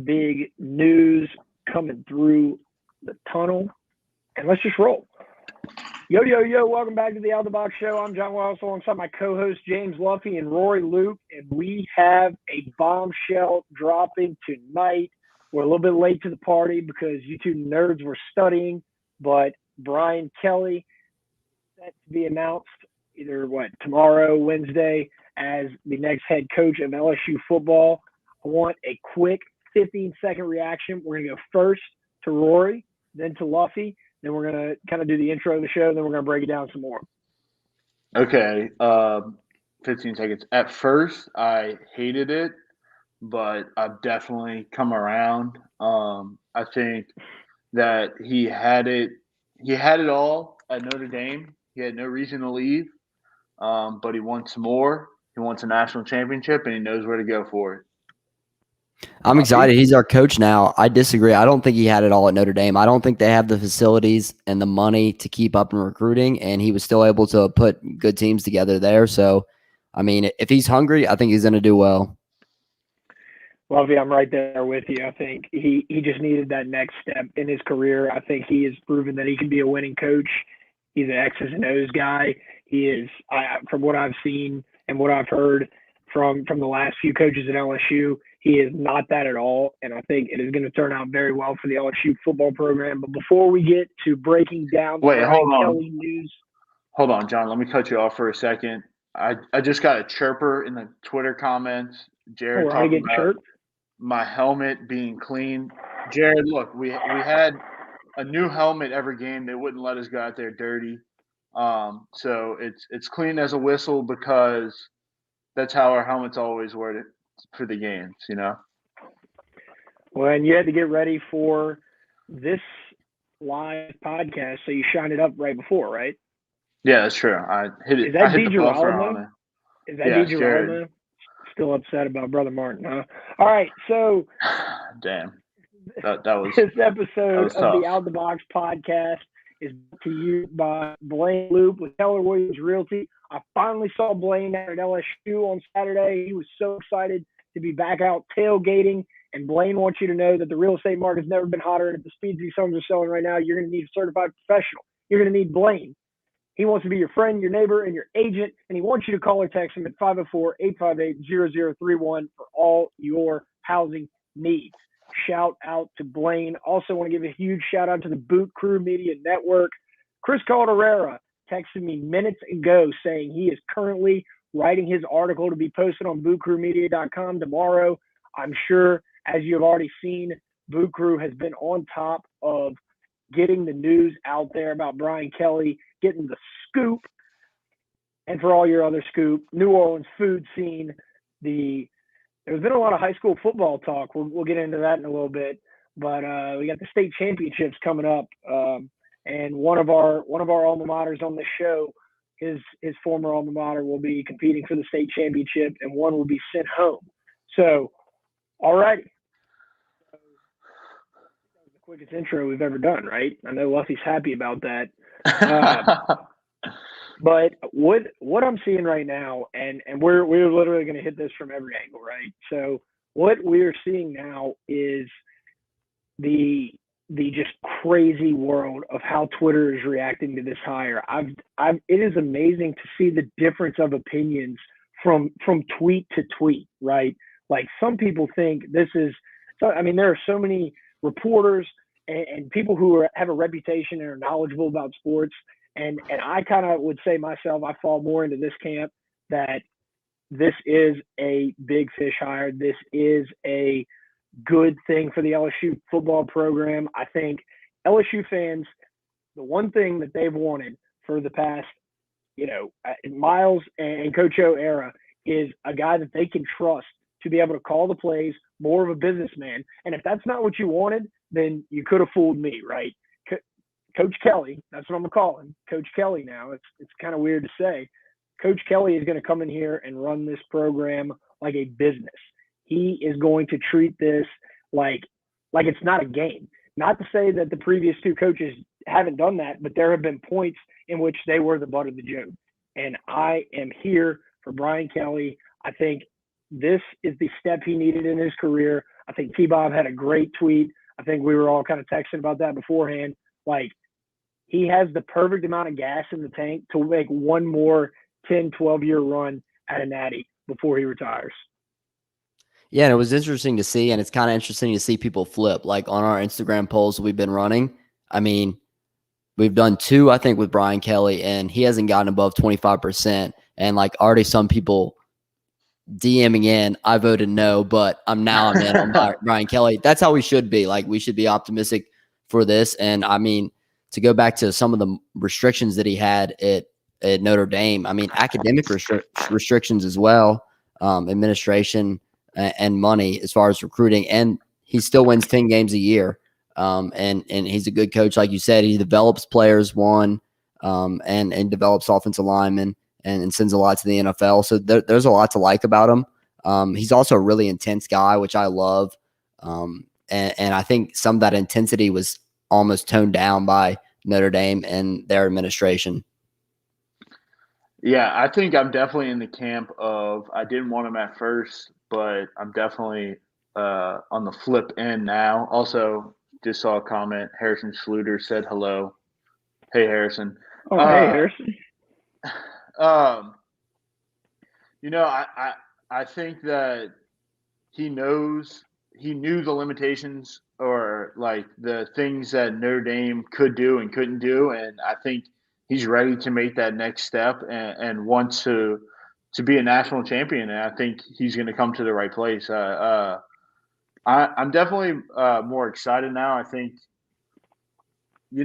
big news coming through the tunnel. And let's just roll. Yo, yo, yo, welcome back to the Out of the Box Show. I'm John Wells alongside my co-host James Luffy and Rory Luke, and we have a bombshell dropping tonight. We're a little bit late to the party because you two nerds were studying, but Brian Kelly set to be announced either tomorrow, Wednesday, as the next head coach of LSU football. I want a quick 15-second reaction. We're going to go first to Rory, then to Luffy. Then we're going to kind of do the intro of the show, and then we're going to break it down some more. Okay, 15 seconds. At first, I hated it, but I've definitely come around. I think that he had it. He had it all at Notre Dame. He had no reason to leave, but he wants more. He wants a national championship, and he knows where to go for it. I'm excited. He's our coach now. I disagree. I don't think he had it all at Notre Dame. I don't think they have the facilities and the money to keep up in recruiting, and he was still able to put good teams together there. So, I mean, if he's hungry, I think he's going to do well. Luffy, I'm right there with you. I think he just needed that next step in his career. I think he has proven that he can be a winning coach. He's an X's and O's guy. He is, from what I've seen and what I've heard from the last few coaches at LSU, he is not that at all, and I think it is going to turn out very well for the LSU football program. But before we get to breaking down the Brian Kelly news. Hold on, John. Let me cut you off for a second. I just got a chirper in the Twitter comments. Jared talking about my helmet being clean. Jared, look, we had a new helmet every game. They wouldn't let us go out there dirty. So it's clean as a whistle because that's how our helmets always were for the games, you know? Well, and you had to get ready for this live podcast, so you shined it up right before, right? Yeah, that's true. I hit it. Is that I hit the buffer on it. Is that yeah, Jared. Still upset about Brother Martin, huh? All right, so damn. That was this episode of the Out of the Box podcast is brought to you by Blaine Loop with Keller Williams Realty. I finally saw Blaine out at LSU on Saturday. He was so excited to be back out tailgating. And Blaine wants you to know that the real estate market's never been hotter. And at the speeds these homes are selling right now, you're going to need a certified professional. You're going to need Blaine. He wants to be your friend, your neighbor, and your agent. And he wants you to call or text him at 504-858-0031 for all your housing needs. Shout out to Blaine. Also want to give a huge shout out to the Boot Crew Media Network. Chris Calderera texted me minutes ago saying he is currently writing his article to be posted on bootcrewmedia.com tomorrow. I'm sure, as you have already seen, Boot Crew has been on top of getting the news out there about Brian Kelly, getting the scoop. And for all your other scoop, New Orleans food scene, there's been a lot of high school football talk. We'll get into that in a little bit, but we got the state championships coming up, and one of our alma maters on this show, his former alma mater will be competing for the state championship, and one will be sent home. So, all righty. That was the quickest intro we've ever done, right? I know Luffy's happy about that. But what I'm seeing right now, and we're literally going to hit this from every angle, right? So what we're seeing now is the just crazy world of how Twitter is reacting to this hire. It is amazing to see the difference of opinions from tweet to tweet, right? Like some people think this is. So I mean, there are so many reporters and people who have a reputation and are knowledgeable about sports. And I kind of would say myself, I fall more into this camp that this is a big fish hire. This is a good thing for the LSU football program. I think LSU fans, the one thing that they've wanted for the past, Miles and Coach O era is a guy that they can trust to be able to call the plays, more of a businessman. And if that's not what you wanted, then you could have fooled me, right? Coach Kelly, that's what I'm going to call him, Coach Kelly now. It's kind of weird to say. Coach Kelly is going to come in here and run this program like a business. He is going to treat this like it's not a game. Not to say that the previous two coaches haven't done that, but there have been points in which they were the butt of the joke. And I am here for Brian Kelly. I think this is the step he needed in his career. I think T-Bob had a great tweet. I think we were all kind of texting about that beforehand. Like, he has the perfect amount of gas in the tank to make one more 10, 12-year run at a natty before he retires. Yeah, and it was interesting to see, and it's kind of interesting to see people flip. Like on our Instagram polls we've been running, I mean, we've done 2, I think, with Brian Kelly, and he hasn't gotten above 25%. And like already some people DMing in, I voted no, but I'm in on Brian Kelly. That's how we should be. Like, we should be optimistic for this. And I mean, to go back to some of the restrictions that he had at Notre Dame, I mean, academic restrictions as well, administration and money as far as recruiting, and he still wins 10 games a year. And he's a good coach, like you said. He develops players, and develops offensive linemen, and sends a lot to the NFL. So there's a lot to like about him. He's also a really intense guy, which I love. And I think some of that intensity was almost toned down by Notre Dame and their administration. Yeah, I think I'm definitely in the camp of I didn't want him at first, but I'm definitely on the flip end now. Also, just saw a comment. Harrison Schluter said hello. Hey, Harrison. Oh, hey, Harrison. I think that he knew the limitations or like the things that Notre Dame could do and couldn't do, and I think he's ready to make that next step and wants to be a national champion. And I think he's going to come to the right place. I'm definitely more excited now. I think,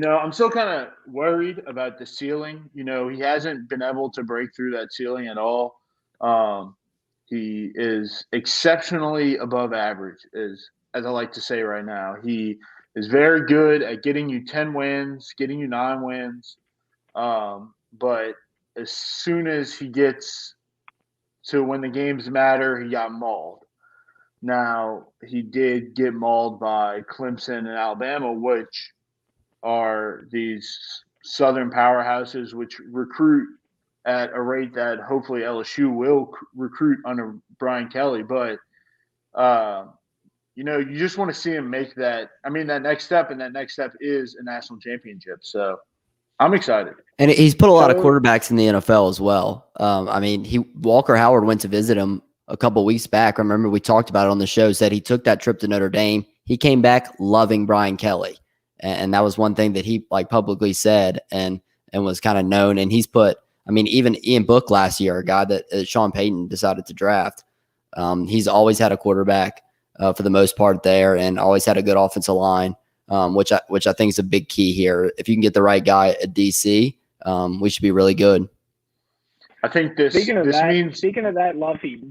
I'm still kind of worried about the ceiling. He hasn't been able to break through that ceiling at all. He is exceptionally above average, as I like to say right now. He is very good at getting you 10 wins, getting you 9 wins. But as soon as he gets to when the games matter, he got mauled. Now, he did get mauled by Clemson and Alabama, which are these Southern powerhouses which recruit at a rate that hopefully LSU will recruit under Brian Kelly. But, you just want to see him make that next step, and that next step is a national championship. So I'm excited. And he's put a lot of quarterbacks in the NFL as well. Walker Howard went to visit him a couple of weeks back. I remember we talked about it on the show, said he took that trip to Notre Dame. He came back loving Brian Kelly. And that was one thing that he publicly said and was kind of known. And he's put, even Ian Book last year, a guy that Sean Payton decided to draft. He's always had a quarterback for the most part there, and always had a good offensive line, which I think is a big key here. If you can get the right guy at DC, we should be really good. I think speaking of that, Luffy,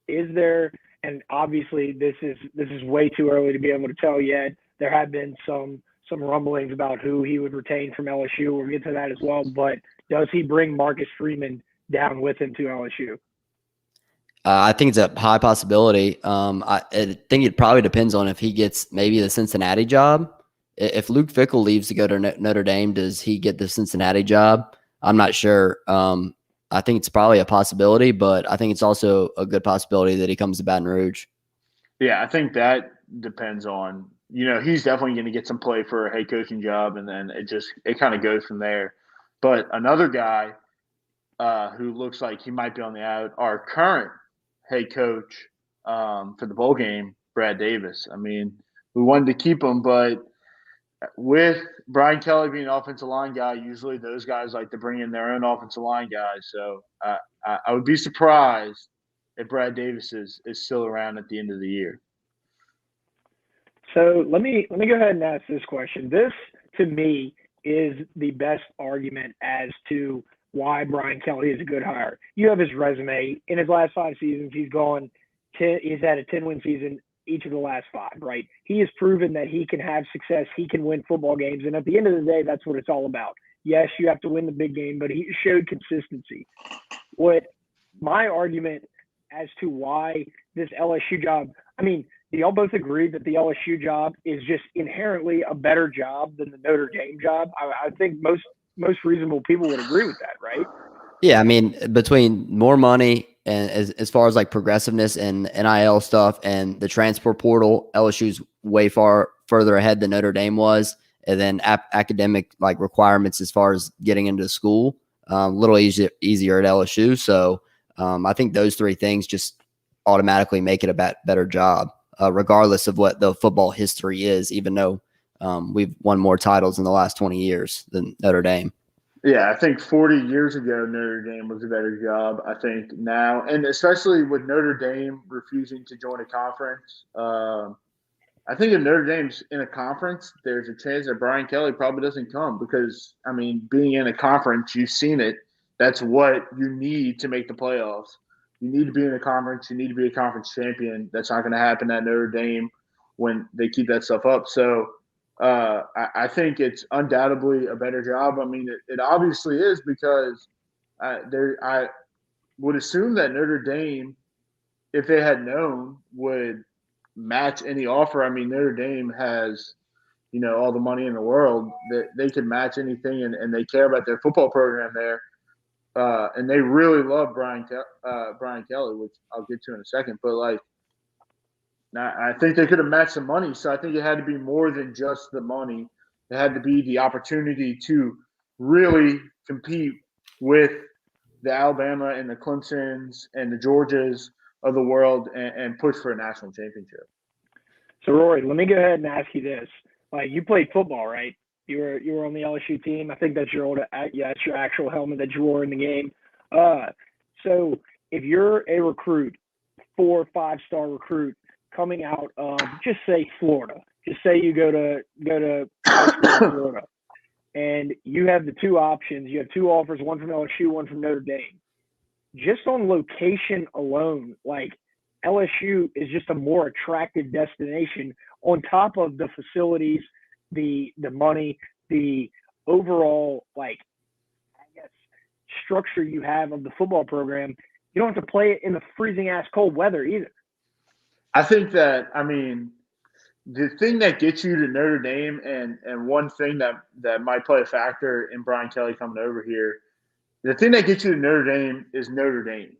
is there, and obviously this is way too early to be able to tell yet. There have been some rumblings about who he would retain from LSU. We'll get to that as well. But does he bring Marcus Freeman down with him to LSU? I think it's a high possibility. I think it probably depends on if he gets maybe the Cincinnati job. If Luke Fickell leaves to go to Notre Dame, does he get the Cincinnati job? I'm not sure. I think it's probably a possibility, but I think it's also a good possibility that he comes to Baton Rouge. Yeah, I think that depends on, he's definitely going to get some play for a head coaching job, and then it kind of goes from there. But another guy who looks like he might be on the out, our current head coach for the bowl game, Brad Davis. We wanted to keep him, but with Brian Kelly being an offensive line guy, usually those guys like to bring in their own offensive line guys. So I would be surprised if Brad Davis is still around at the end of the year. So let me go ahead and ask this question. This, to me, is the best argument as to why Brian Kelly is a good hire. You have his resume. In his last 5 seasons, he's had a 10-win season each of the last 5, right? He has proven that he can have success. He can win football games. And at the end of the day, that's what it's all about. Yes, you have to win the big game, but he showed consistency. What my argument as to why this LSU job, do y'all both agree that the LSU job is just inherently a better job than the Notre Dame job? I think most reasonable people would agree with that, right? Yeah, between more money, and as far as like progressiveness and NIL stuff and the transport portal, LSU's way further ahead than Notre Dame was. And then academic like requirements as far as getting into school, a little easier at LSU. So I think those three things just automatically make it a better job, regardless of what the football history is, even though we've won more titles in the last 20 years than Notre Dame. Yeah, I think 40 years ago, Notre Dame was a better job. I think now, and especially with Notre Dame refusing to join a conference, I think if Notre Dame's in a conference, there's a chance that Brian Kelly probably doesn't come because, I mean, being in a conference, you've seen it. That's what you need to make the playoffs. You need to be in a conference. You need to be a conference champion. That's not going to happen at Notre Dame when they keep that stuff up. So I think it's undoubtedly a better job. I mean, it obviously is because I would assume that Notre Dame, if they had known, would – match any offer. I mean, Notre Dame has, all the money in the world that they can match anything, and they care about their football program there. And they really love Brian Kelly, which I'll get to in a second. But I think they could have matched the money. So I think it had to be more than just the money. It had to be the opportunity to really compete with the Alabama and the Clemsons and the Georgias of the world and push for a national championship. So Rory, let me go ahead and ask you this: you played football, right? You were on the LSU team. I think that's that's your actual helmet that you wore in the game. So if you're a recruit, 4- or 5-star recruit coming out of just say Florida, just say you go to Florida, and you have the two options. You have two offers: one from LSU, one from Notre Dame. Just on location alone, LSU is just a more attractive destination on top of the facilities, the money, the overall, structure you have of the football program. You don't have to play it in the freezing ass cold weather either. I think that, the thing that gets you to Notre Dame and one thing that might play a factor in Brian Kelly coming over here, the thing that gets you to Notre Dame is Notre Dame.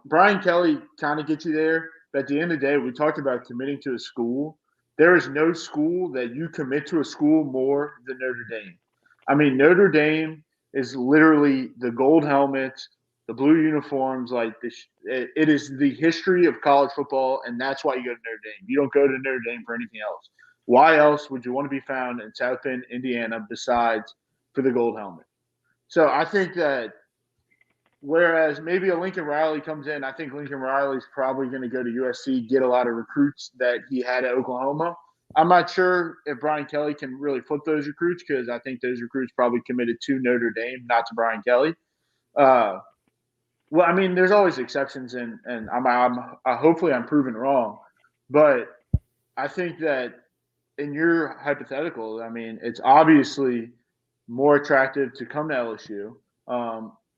Brian Kelly kind of gets you there, but at the end of the day, we talked about committing to a school. There is no school that you commit to a school more than Notre Dame. I mean, Notre Dame is literally the gold helmets, the blue uniforms. It is the history of college football, and that's why you go to Notre Dame. You don't go to Notre Dame for anything else. Why else would you want to be found in South Bend, Indiana, besides for the gold helmet? So I think that whereas maybe a Lincoln Riley comes in, I think Lincoln Riley's probably going to go to USC, get a lot of recruits that he had at Oklahoma. I'm not sure if Brian Kelly can really flip those recruits because I think those recruits probably committed to Notre Dame, not to Brian Kelly. There's always exceptions, and hopefully I'm proven wrong. But I think that in your hypothetical, it's obviously more attractive to come to LSU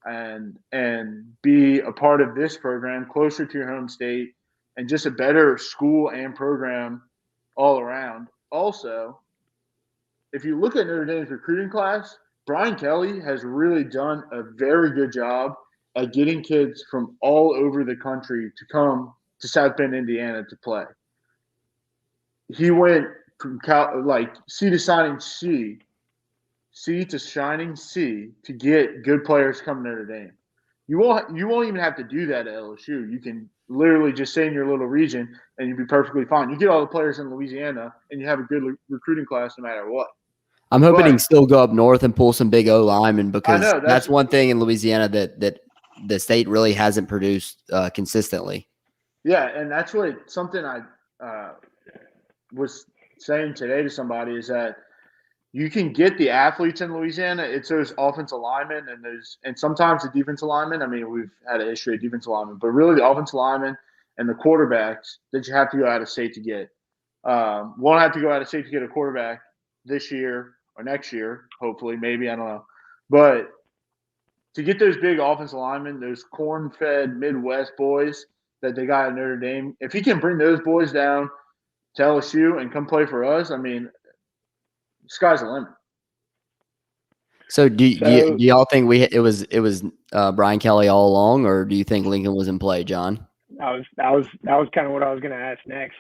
and be a part of this program closer to your home state and just a better school and program all around. Also, if you look at Notre Dame's recruiting class, Brian Kelly has really done a very good job at getting kids from all over the country to come to South Bend, Indiana to play. He went from C to signing C to shining C to get good players coming to Notre Dame. You won't even have to do that at LSU. You can literally just stay in your little region and you'll be perfectly fine. You get all the players in Louisiana and you have a good recruiting class no matter what. I'm hoping he can still go up north and pull some big O linemen because that's one thing in Louisiana that the state really hasn't produced consistently. Yeah, and that's something I was saying today to somebody is that you can get the athletes in Louisiana. It's those offensive linemen and sometimes the defensive linemen. We've had a history of defensive linemen, but really the offensive linemen and the quarterbacks that you have to go out of state to get. Won't have to go out of state to get a quarterback this year or next year, hopefully, maybe, I don't know. But to get those big offensive linemen, those corn-fed Midwest boys that they got at Notre Dame, if he can bring those boys down to LSU and come play for us, sky's the limit. So do y'all think it was Brian Kelly all along, or do you think Lincoln was in play, John? That was kind of what I was going to ask next.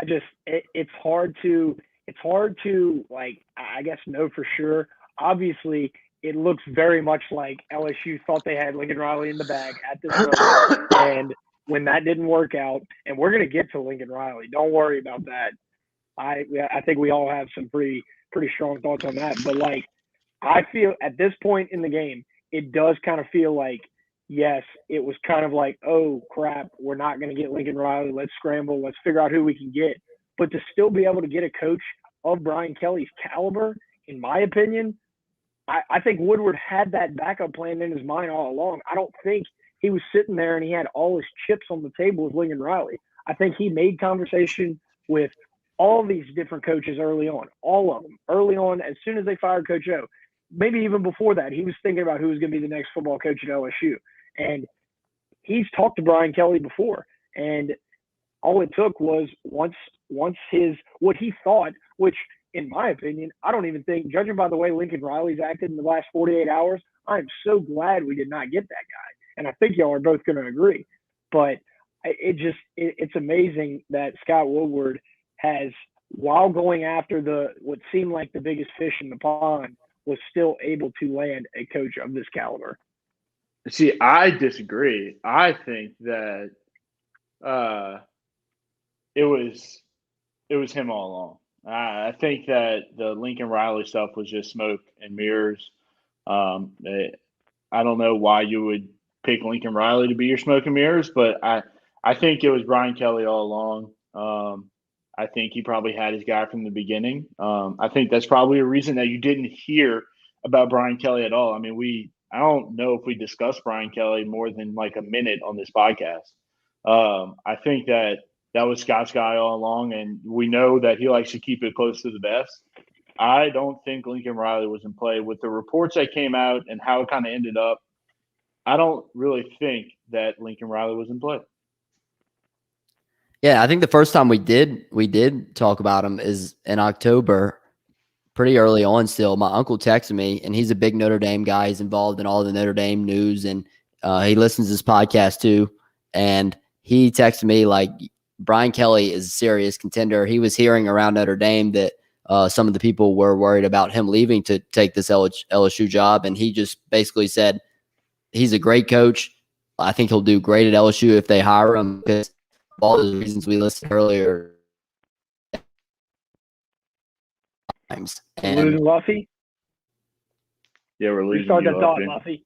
It's hard to like, I guess, know for sure. Obviously, it looks very much like LSU thought they had Lincoln Riley in the bag at this moment, and when that didn't work out, and we're going to get to Lincoln Riley, don't worry about that. I think we all have some pretty strong thoughts on that, but like, I feel at this point in the game, it does kind of feel like, yes, it was kind of like, oh crap, we're not going to get Lincoln Riley. Let's scramble. Let's figure out who we can get. But to still be able to get a coach of Brian Kelly's caliber, in my opinion, I think Woodward had that backup plan in his mind all along. I don't think he was sitting there and he had all his chips on the table with Lincoln Riley. I think he made conversation with all these different coaches early on, all of them early on. As soon as they fired Coach O, maybe even before that, he was thinking about who was going to be the next football coach at LSU. And he's talked to Brian Kelly before. And all it took was once what he thought, which in my opinion, I don't even think, judging by the way Lincoln Riley's acted in the last 48 hours, I'm so glad we did not get that guy. And I think y'all are both going to agree. But it's amazing that Scott Woodward has, while going after what seemed like the biggest fish in the pond, was still able to land a coach of this caliber. See, I disagree. I think that it was him all along. I think that the Lincoln Riley stuff was just smoke and mirrors. I don't know why you would pick Lincoln Riley to be your smoke and mirrors, but I think it was Brian Kelly all along. I think he probably had his guy from the beginning. I think that's probably a reason that you didn't hear about Brian Kelly at all. I mean, I don't know if we discussed Brian Kelly more than like a minute on this podcast. I think that was Scott's guy all along, and we know that he likes to keep it close to the vest. I don't think Lincoln Riley was in play. With the reports that came out and how it kind of ended up, I don't really think that Lincoln Riley was in play. Yeah, I think the first time we did talk about him is in October, pretty early on still. My uncle texted me, and he's a big Notre Dame guy. He's involved in all the Notre Dame news, and he listens to this podcast too. And he texted me like, Brian Kelly is a serious contender. He was hearing around Notre Dame that some of the people were worried about him leaving to take this LSU job, and he just basically said he's a great coach. I think he'll do great at LSU if they hire him, because of all the reasons we listed earlier. And losing Luffy? Yeah, we're losing. You start that thought, Luffy.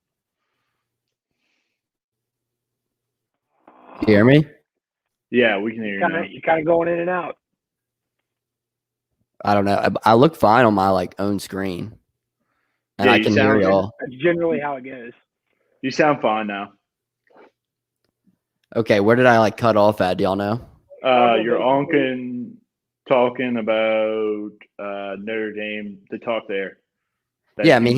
You hear me? Yeah, we can hear you now. You're kind of going in and out. I don't know. I look fine on my own screen, and I can hear y'all. That's generally how it goes. You sound fine now. Okay, where did I cut off at? Do y'all know? Your uncle talking about Notre Dame. The talk there. Yeah, I mean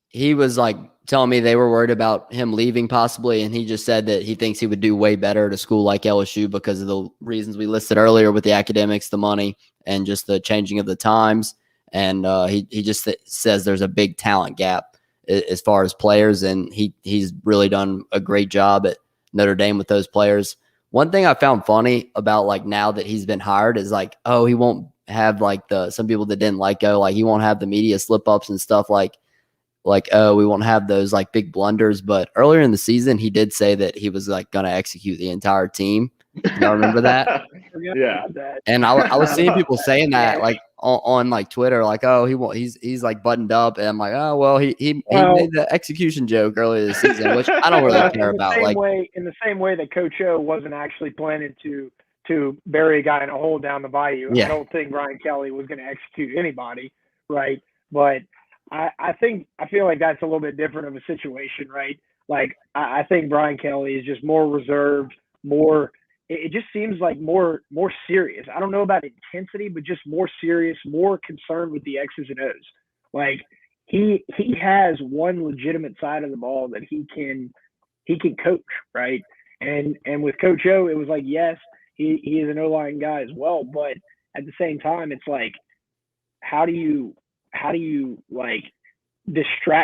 he was telling me they were worried about him leaving possibly, and he just said that he thinks he would do way better at a school like LSU because of the reasons we listed earlier with the academics, the money, and just the changing of the times. And he just says there's a big talent gap as far as players, and he's really done a great job at Notre Dame with those players. One thing I found funny about now that he's been hired is he won't have some people that didn't go, he won't have the media slip ups and stuff we won't have those big blunders. But earlier in the season, he did say that he was going to execute the entire team. Y'all remember that? Yeah. And I was seeing people saying that on Twitter, he's buttoned up, and I'm like, oh well, he made the execution joke earlier this season, which I don't really care about. In the same way that Coach O wasn't actually planning to bury a guy in a hole down the bayou. Yeah. I don't think Brian Kelly was going to execute anybody, right? But I feel like that's a little bit different of a situation, right? I think Brian Kelly is just more reserved, more. It just seems more serious. I don't know about intensity, but just more serious, more concerned with the X's and O's. He has one legitimate side of the ball that he can coach, right? And with Coach O, it was yes, he is an O-line guy as well, but at the same time, it's how do you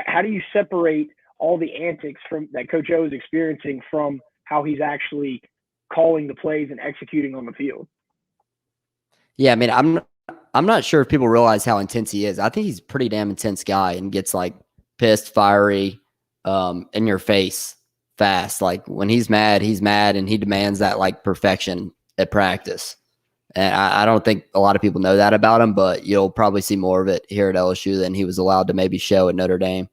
how do you separate all the antics from that Coach O is experiencing from how he's actually calling the plays and executing on the field? Yeah, I mean, I'm not sure if people realize how intense he is. I think he's a pretty damn intense guy and gets like pissed, fiery, in your face fast. Like when he's mad, and he demands that like perfection at practice. And I don't think a lot of people know that about him, but you'll probably see more of it here at LSU than he was allowed to maybe show at Notre Dame.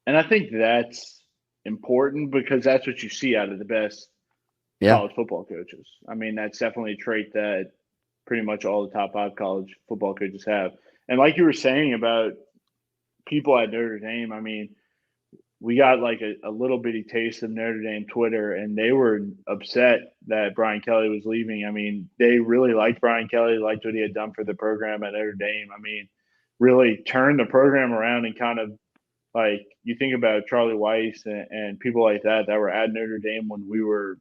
And I think that's important because that's what you see out of the best college football coaches. I mean, that's definitely a trait that pretty much all the top 5 college football coaches have. And like you were saying about people at Notre Dame, I mean, we got like a little bitty taste of Notre Dame Twitter, and they were upset that Brian Kelly was leaving. I mean, they really liked Brian Kelly, liked what he had done for the program at Notre Dame. I mean, really turned the program around and kind of like you think about Charlie Weiss and people like that were at Notre Dame when we were,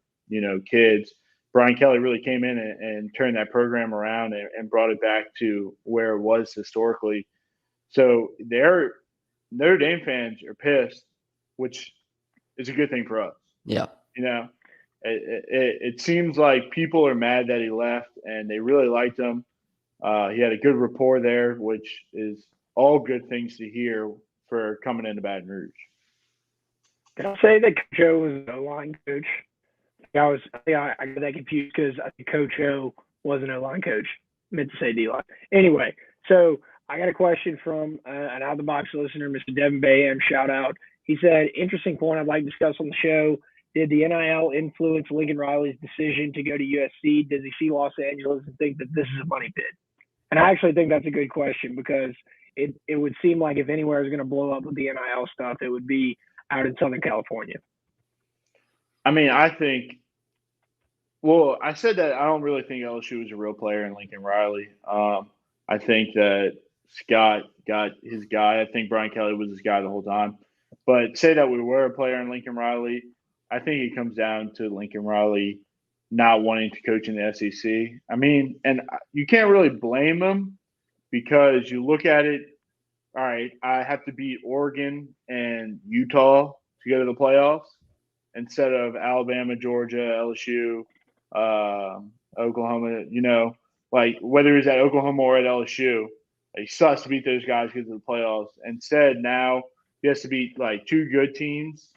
kids. Brian Kelly really came in and turned that program around and brought it back to where it was historically. So Notre Dame fans are pissed, which is a good thing for us. Yeah. It seems like people are mad that he left, and they really liked him. He had a good rapport there, which is all good things to hear for coming into Baton Rouge. Can I say that Coach O was an O-line coach? I got that confused because I think Coach O was an O-line coach. I meant to say D-line. Anyway, so I got a question from an out-of-the-box listener, Mr. Devin Bayham, shout out. He said, interesting point I'd like to discuss on the show. Did the NIL influence Lincoln Riley's decision to go to USC? Does he see Los Angeles and think that this is a money pit? And I actually think that's a good question because it would seem like if anywhere is going to blow up with the NIL stuff, it would be out in Southern California. I mean, I said that I don't really think LSU was a real player in Lincoln Riley. I think that Scott got his guy. I think Brian Kelly was his guy the whole time. But say that we were a player in Lincoln Riley, I think it comes down to Lincoln Riley not wanting to coach in the SEC. I mean, and you can't really blame him because you look at it, all right, I have to beat Oregon and Utah to go to the playoffs instead of Alabama, Georgia, LSU, Oklahoma, like whether he's at Oklahoma or at LSU, he still has to beat those guys because of the playoffs. Instead, now he has to beat like 2 good teams.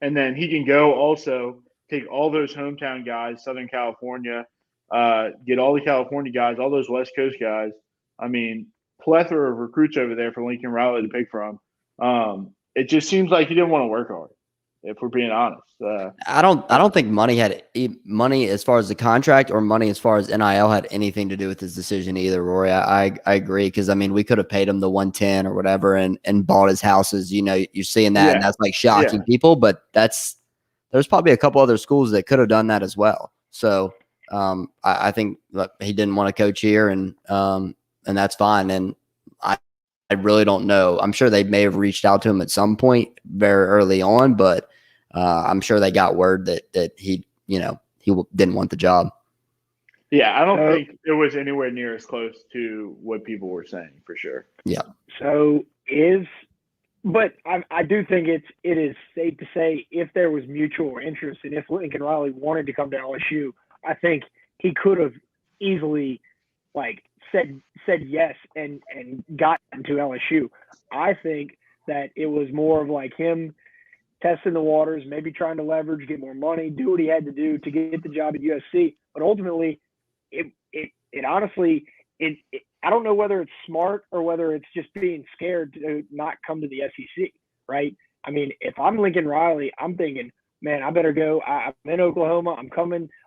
And then he can go also take all those hometown guys, Southern California, get all the California guys, all those West Coast guys. I mean, plethora of recruits over there for Lincoln Riley to pick from. It just seems like he didn't want to work hard, if we're being honest. I don't think money as far as the contract or money as far as NIL had anything to do with his decision either, Rory. I agree because I mean we could have paid him the 110 or whatever and bought his houses. You're seeing that and that's like shocking people, but there's probably a couple other schools that could have done that as well. So I think he didn't want to coach here and that's fine. And I really don't know. I'm sure they may have reached out to him at some point very early on, but I'm sure they got word that he didn't want the job. Yeah, I don't think it was anywhere near as close to what people were saying for sure. Yeah. So but I do think it is safe to say if there was mutual interest and if Lincoln Riley wanted to come to LSU, I think he could have easily said yes and gotten to LSU. I think that it was more of like him testing the waters, maybe trying to leverage, get more money, do what he had to do to get the job at USC. But ultimately, it honestly, I don't know whether it's smart or whether it's just being scared to not come to the SEC, right? I mean, if I'm Lincoln Riley, I'm thinking, man, I better go. I'm in Oklahoma.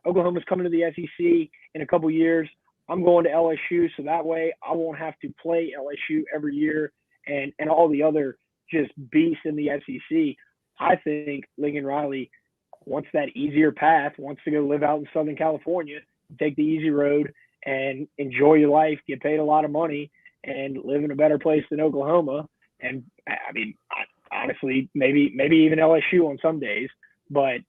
Oklahoma's coming to the SEC in a couple years. I'm going to LSU, so that way I won't have to play LSU every year and all the other just beasts in the SEC. I think Lincoln Riley wants that easier path, wants to go live out in Southern California, take the easy road and enjoy your life, get paid a lot of money, and live in a better place than Oklahoma. And, I mean, honestly, maybe even LSU on some days, but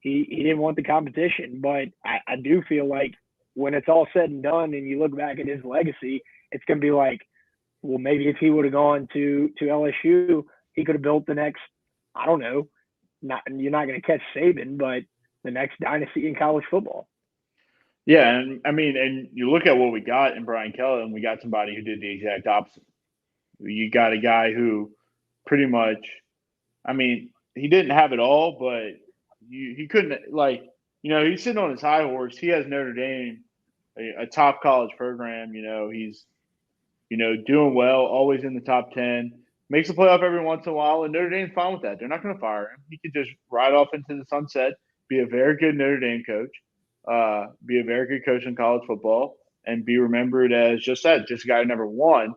he didn't want the competition. But I do feel like when it's all said and done and you look back at his legacy, it's going to be like, well, maybe if he would have gone to LSU, he could have built the next, I don't know, you're not going to catch Saban, but the next dynasty in college football. Yeah, and I mean, and you look at what we got in Brian Kelly, and we got somebody who did the exact opposite. You got a guy who pretty much, I mean, he didn't have it all, but he couldn't, like, he's sitting on his high horse. He has Notre Dame, a top college program. He's, doing well, always in the top 10, makes a playoff every once in a while, and Notre Dame's fine with that. They're not going to fire him. He could just ride off into the sunset, be a very good Notre Dame coach, be a very good coach in college football, and be remembered as just a guy who never won.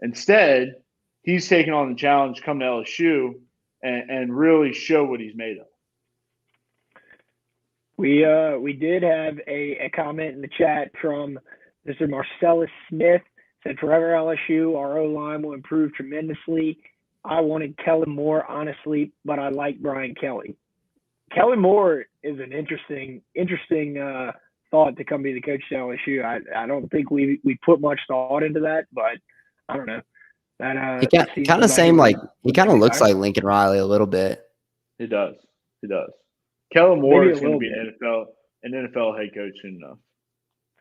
Instead, he's taking on the challenge, come to LSU, and really show what he's made of. We did have a comment in the chat from Mr. Marcellus Smith. Said, forever LSU, our O-line will improve tremendously. I wanted Kellen Moore, honestly, but I like Brian Kelly. Kellen Moore is an interesting thought to come be the coach at LSU. I don't think we put much thought into that, but I don't know. He kind of same like he kind of looks like Lincoln Riley a little bit. He does. Kellen Moore is going to be an NFL head coach soon enough.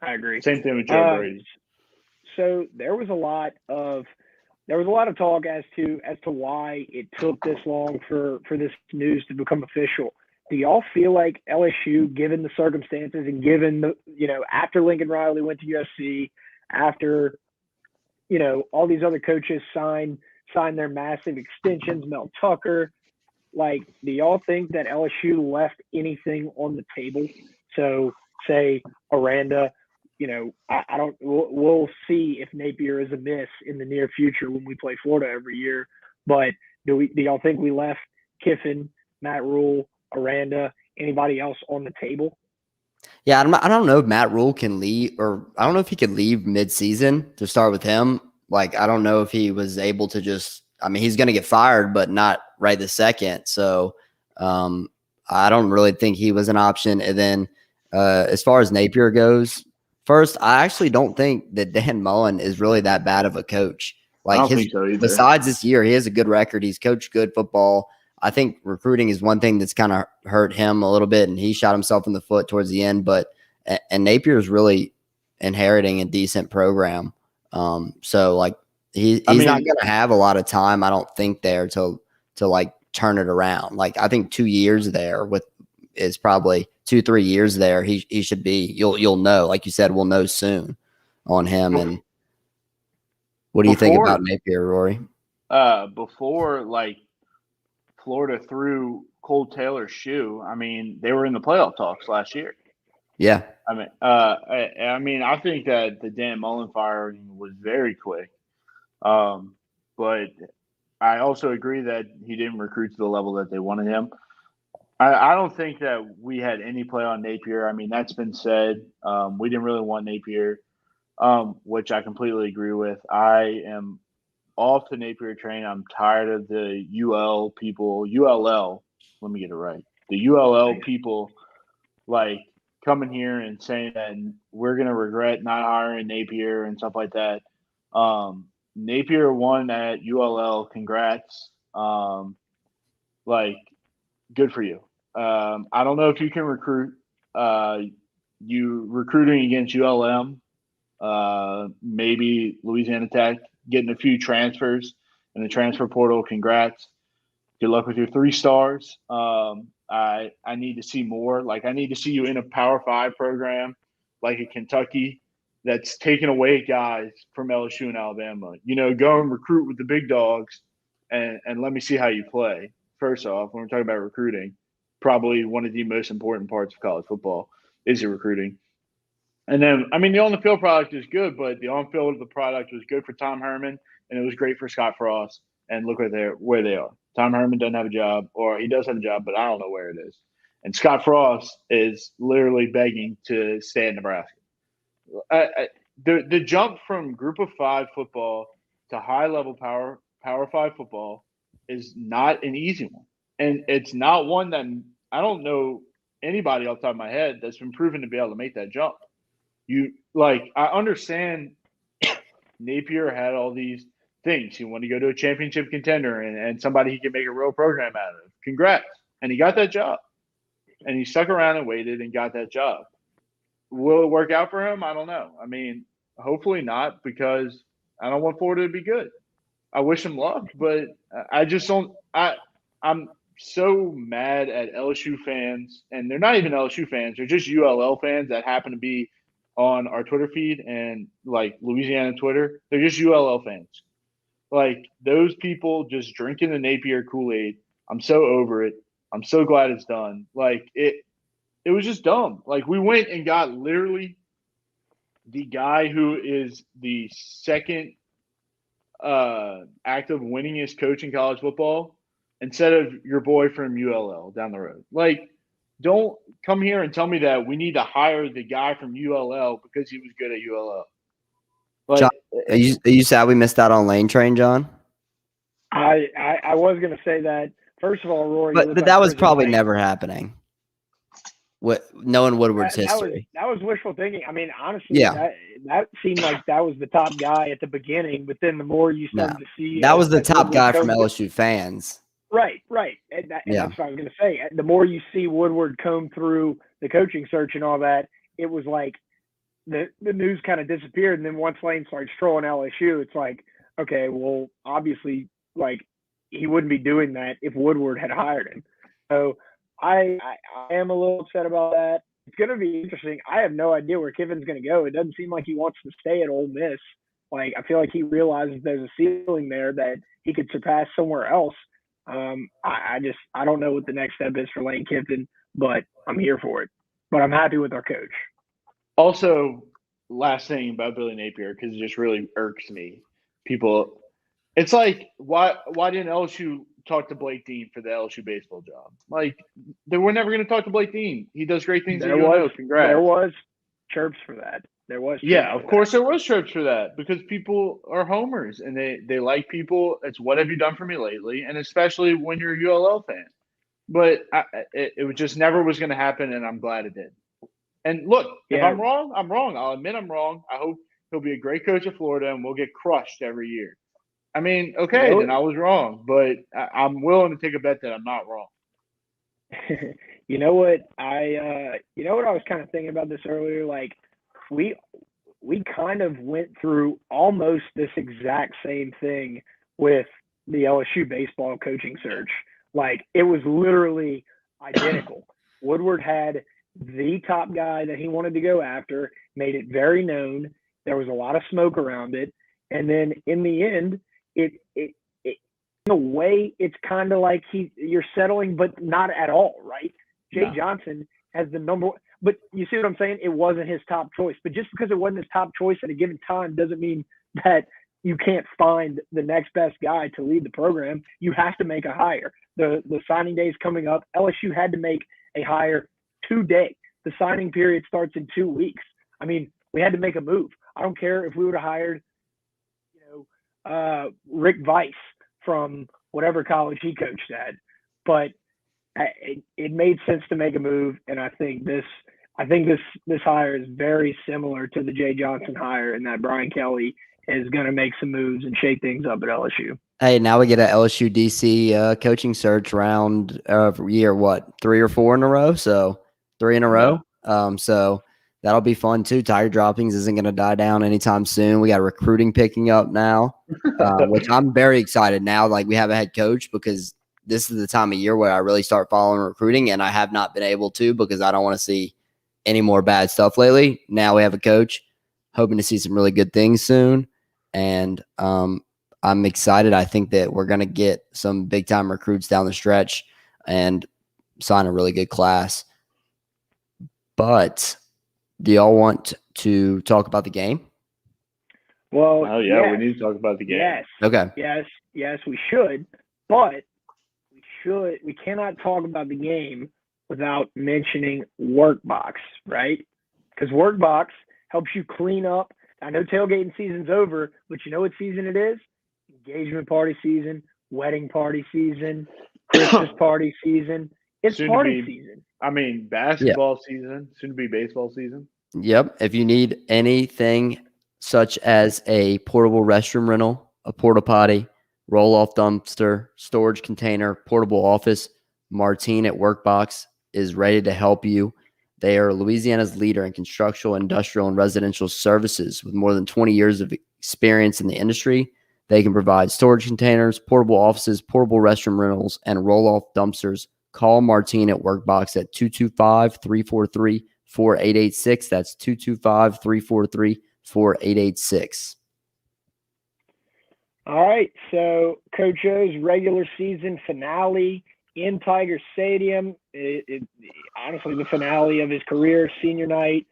I agree. Same thing with Joe Brady. So there was a lot of talk as to why it took this long for this news to become official. Do y'all feel like LSU, given the circumstances and given the after Lincoln Riley went to USC, after all these other coaches signed their massive extensions, Mel Tucker, like, do y'all think that LSU left anything on the table? So say Aranda. I don't. We'll see if Napier is a miss in the near future when we play Florida every year. But do y'all think we left Kiffin, Matt Rule, Aranda, anybody else on the table? Yeah, I don't know if Matt Rule can leave, or I don't know if he could leave mid-season to start with him. Like, I don't know if he was able to just. I mean, he's going to get fired, but not right this second. So I don't really think he was an option. And then as far as Napier goes. First, I actually don't think that Dan Mullen is really that bad of a coach. Like, I don't think so either. Besides this year, he has a good record. He's coached good football. I think recruiting is one thing that's kind of hurt him a little bit, and he shot himself in the foot towards the end. But Napier is really inheriting a decent program. So like he's not going to have a lot of time, I don't think, there to like turn it around. Like, I think 2 years there is probably 2-3 years there. He should be. You'll know, like you said, we'll know soon on him. And what do you think about Napier, Rory? Before like Florida threw Cole Taylor's shoe, I mean, they were in the playoff talks last year. Yeah. I mean, I think that the Dan Mullen firing was very quick. But I also agree that he didn't recruit to the level that they wanted him. I don't think that we had any play on Napier. I mean, that's been said. We didn't really want Napier, which I completely agree with. I am off the Napier train. I'm tired of the ULL people. ULL, let me get it right. The ULL people, like, coming here and saying that we're going to regret not hiring Napier and stuff like that. Napier won at ULL. Congrats. Like, good for you. I don't know if you can recruit. You recruiting against ULM, maybe Louisiana Tech, getting a few transfers in the transfer portal. Congrats. Good luck with your 3 stars. I need to see more. Like, I need to see you in a Power 5 program like a Kentucky that's taking away guys from LSU and Alabama. Go and recruit with the big dogs and let me see how you play. First off, when we're talking about recruiting, probably one of the most important parts of college football is your recruiting. And then, I mean, the on-the-field product is good, but the on-field of the product was good for Tom Herman, and it was great for Scott Frost. And look where they are. Tom Herman doesn't have a job, or he does have a job, but I don't know where it is. And Scott Frost is literally begging to stay in Nebraska. The jump from Group of 5 football to high-level Power 5 football is not an easy one. And it's not one that I don't know anybody off the top of my head that's been proven to be able to make that jump. I understand Napier had all these things. He wanted to go to a championship contender and somebody he could make a real program out of. Congrats. And he got that job. And he stuck around and waited and got that job. Will it work out for him? I don't know. I mean, hopefully not, because I don't want Florida to be good. I wish him luck, but I just don't. I'm so mad at LSU fans, and they're not even LSU fans. They're just ULL fans that happen to be on our Twitter feed and like Louisiana Twitter. They're just ULL fans. Like those people just drinking the Napier Kool-Aid. I'm so over it. I'm so glad it's done. Like it was just dumb. Like we went and got literally the guy who is the second active winningest coach in college football instead of your boy from ULL down the road. Like, don't come here and tell me that we need to hire the guy from ULL because he was good at ULL. Like, John, are you sad we missed out on Lane Train, John? I was going to say that. First of all, Rory, but that was probably never happening. Knowing Woodward's history. That was wishful thinking. I mean, honestly, that seemed like that was the top guy at the beginning, but then the more you started to see, that was the top guy from LSU fans. Right. And that's what I was going to say. The more you see Woodward comb through the coaching search and all that, it was like the news kind of disappeared. And then once Lane started strolling LSU, it's like, okay, well, obviously, like he wouldn't be doing that if Woodward had hired him. So I am a little upset about that. It's going to be interesting. I have no idea where Kiffin's going to go. It doesn't seem like he wants to stay at Ole Miss. Like, I feel like he realizes there's a ceiling there that he could surpass somewhere else. I don't know what the next step is for Lane Kiffin, but I'm here for it. But I'm happy with our coach. Also, last thing about Billy Napier, because it just really irks me. People, it's like, why didn't LSU talk to Blake Dean for the LSU baseball job? Like, they were never going to talk to Blake Dean. He does great things. Congrats. There was chirps for that. There was. Yeah, of course there was chirps for that because people are homers and they like people. It's what have you done for me lately? And especially when you're a ULL fan. But it just never was going to happen, and I'm glad it did. And look, if I'm wrong, I'm wrong. I'll admit I'm wrong. I hope he'll be a great coach at Florida, and we'll get crushed every year. I mean, okay, then I was wrong, but I'm willing to take a bet that I'm not wrong. You know what I was kind of thinking about this earlier. Like we kind of went through almost this exact same thing with the LSU baseball coaching search. Like it was literally identical. Woodward had the top guy that he wanted to go after, made it very known. There was a lot of smoke around it, and then in the end, it in a way, it's kind of like you're settling, but not at all, right? Jay Johnson has the number one, but you see what I'm saying? It wasn't his top choice. But just because it wasn't his top choice at a given time doesn't mean that you can't find the next best guy to lead the program. You have to make a hire. The signing day is coming up. LSU had to make a hire today. The signing period starts in 2 weeks. I mean, we had to make a move. I don't care if we would have hired, Rick Weiss from whatever college he coached at, but it made sense to make a move. And I think this hire is very similar to the Jay Johnson hire, and that Brian Kelly is going to make some moves and shake things up at LSU. Hey, now we get an LSU DC coaching search round year, 3 or 4 in a row? So 3 in a row. So that'll be fun too. Tiger droppings isn't going to die down anytime soon. We got recruiting picking up now, which I'm very excited now. Like we have a head coach because this is the time of year where I really start following recruiting, and I have not been able to because I don't want to see any more bad stuff lately. Now we have a coach, hoping to see some really good things soon. And I'm excited. I think that we're going to get some big time recruits down the stretch and sign a really good class. But do y'all want to talk about the game? Well, we need to talk about the game. Yes. Okay. Yes, we should. But we cannot talk about the game without mentioning Workbox, right? Because Workbox helps you clean up. I know tailgating season's over, but you know what season it is? Engagement party season, wedding party season, Christmas party season. It's party season. I mean, basketball season, soon to be baseball season. Yep. If you need anything such as a portable restroom rental a porta potty, roll-off dumpster, storage container, portable office, Martine at Workbox is ready to help you. They are Louisiana's leader in construction, industrial, and residential services with more than 20 years of experience in the industry. They can provide storage containers, portable offices, portable restroom rentals, and roll-off dumpsters. Call Martine at Workbox at 225-343-4886. That's 225-343-4886. All right, so Coach O's regular season finale in Tiger Stadium. Honestly, the finale of his career, senior night.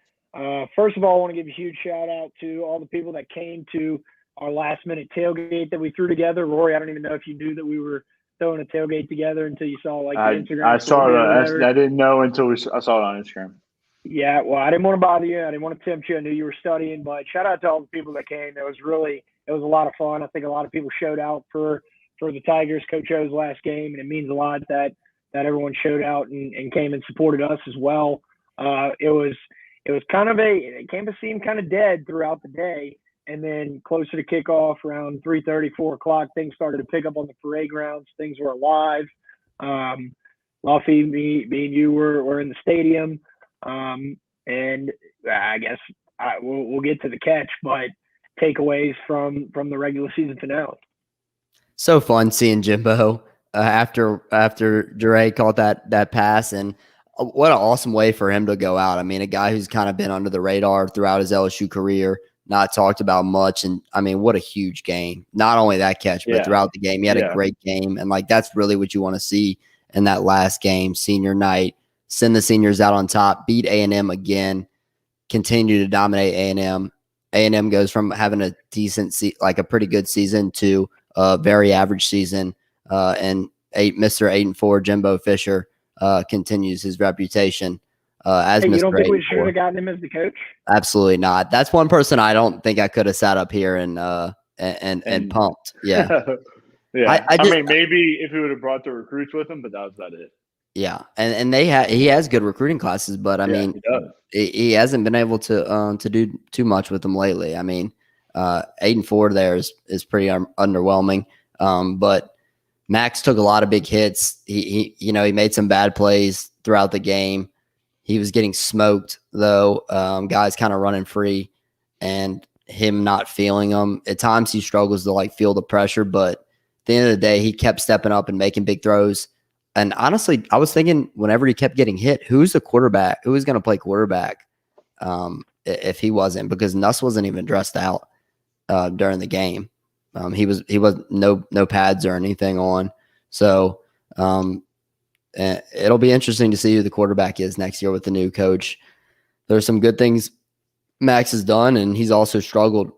First of all, I want to give a huge shout out to all the people that came to our last-minute tailgate that we threw together. Rory, I don't even know if you knew that we were throwing a tailgate together until you saw the Instagram. I saw it. I didn't know until I saw it on Instagram. Yeah, well, I didn't want to bother you. I didn't want to tempt you. I knew you were studying, but shout out to all the people that came. It was a lot of fun. I think a lot of people showed out for the Tigers, Coach O's last game, and it means a lot that everyone showed out and came and supported us as well. It came to seem kind of dead throughout the day, and then closer to kickoff, around 3:30, 4 o'clock, things started to pick up on the parade grounds. Things were alive. Luffy, me and you were in the stadium, and I guess we'll get to the catch, but takeaways from the regular season finale. So fun seeing Jimbo after Dre caught that pass, and what an awesome way for him to go out. I mean, a guy who's kind of been under the radar throughout his LSU career, not talked about much, and I mean, what a huge game. Not only that catch, but throughout the game, he had a great game, and that's really what you want to see in that last game, senior night. Send the seniors out on top, beat A&M again, continue to dominate A&M. A&M goes from having a decent, a pretty good season to a very average season. And Mr. 8-4 Jimbo Fisher continues his reputation as Mr. You don't think 8-4. we should have gotten him as the coach? Absolutely not. That's one person I don't think I could have sat up here and pumped. Yeah. Yeah. I mean, maybe if he would have brought the recruits with him, but that was about it. Yeah, and he has good recruiting classes, but I mean, he hasn't been able to do too much with them lately. I mean, 8-4 there is pretty underwhelming. But Max took a lot of big hits. He made some bad plays throughout the game. He was getting smoked though. Guys kind of running free, and him not feeling them. At times he struggles to feel the pressure, but at the end of the day, he kept stepping up and making big throws. And honestly, I was thinking whenever he kept getting hit, who's the quarterback? Who was going to play quarterback if he wasn't? Because Nuss wasn't even dressed out during the game. He was no pads or anything on. So it'll be interesting to see who the quarterback is next year with the new coach. There's some good things Max has done, and he's also struggled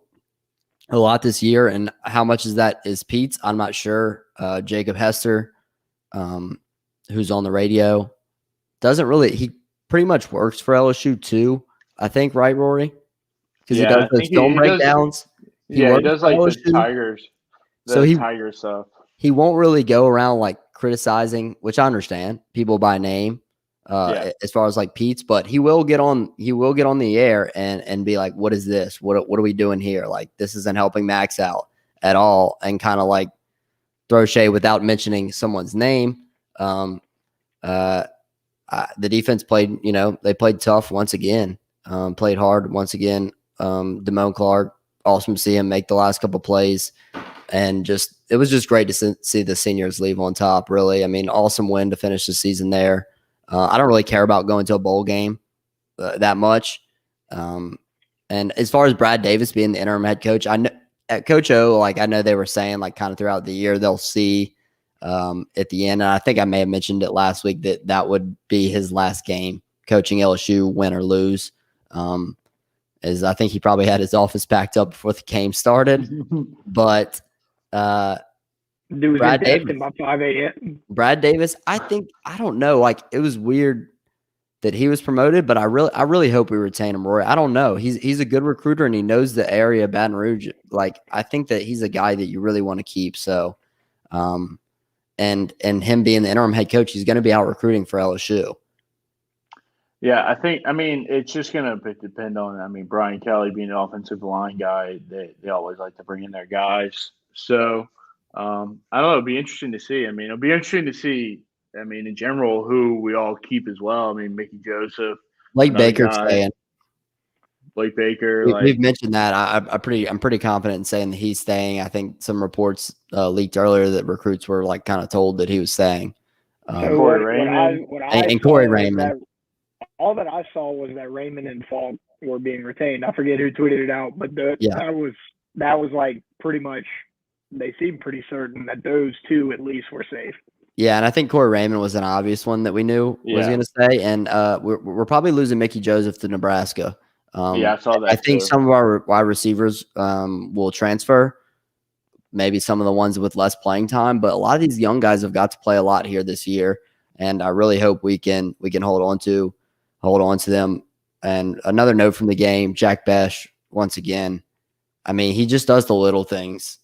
a lot this year. And how much is Pete's? I'm not sure. Jacob Hester, who's on the radio, he pretty much works for LSU too, I think, right, Rory? Because he does those film breakdowns. He does the Tigers. Tiger stuff. He won't really go around criticizing, which I understand, people by name, as far as Pete's, but he will get on the air and be like, what is this? What are we doing here? This isn't helping Max out at all, and kind of throw shade without mentioning someone's name. The defense played, they played tough once again, played hard once again. Damone Clark, awesome to see him make the last couple plays, and it was just great to see the seniors leave on top, really. I mean, awesome win to finish the season there. I don't really care about going to a bowl game that much. And as far as Brad Davis being the interim head coach, I know at Coach O, I know they were saying kind of throughout the year, they'll see at the end. And I think I may have mentioned it last week that would be his last game coaching LSU, win or lose. As I think he probably had his office packed up before the game started. But Brad Davis, by 5 a.m. Brad Davis, I don't know. It was weird that he was promoted, but I really hope we retain him, Roy. I don't know. He's a good recruiter, and he knows the area of Baton Rouge. I think that he's a guy that you really want to keep. So, and him being the interim head coach, he's going to be out recruiting for LSU. Yeah, I mean, it's just going to depend on, Brian Kelly being an offensive line guy, they always like to bring in their guys. So, I don't know. It'll be interesting to see. It'll be interesting to see, in general, who we all keep as well. Mickey Joseph, Blake another Baker's guy, staying. Blake Baker. We've mentioned that. I'm pretty confident in saying that he's staying. I think some reports leaked earlier that recruits were like kind of told that he was staying. So Corey Raymond what I and saw Corey was Raymond. that all that I saw was that Raymond and Falk were being retained. I forget who tweeted it out, but that was like pretty much. They seemed pretty certain that those two at least were safe. Yeah, and I think Corey Raymond was an obvious one that we knew was going to stay, and we're probably losing Mickey Joseph to Nebraska. I saw that. I think some of our wide receivers will transfer. Maybe some of the ones with less playing time, but a lot of these young guys have got to play a lot here this year, and I really hope we can hold on to them. And another note from the game, Jack Besh once again. He just does the little things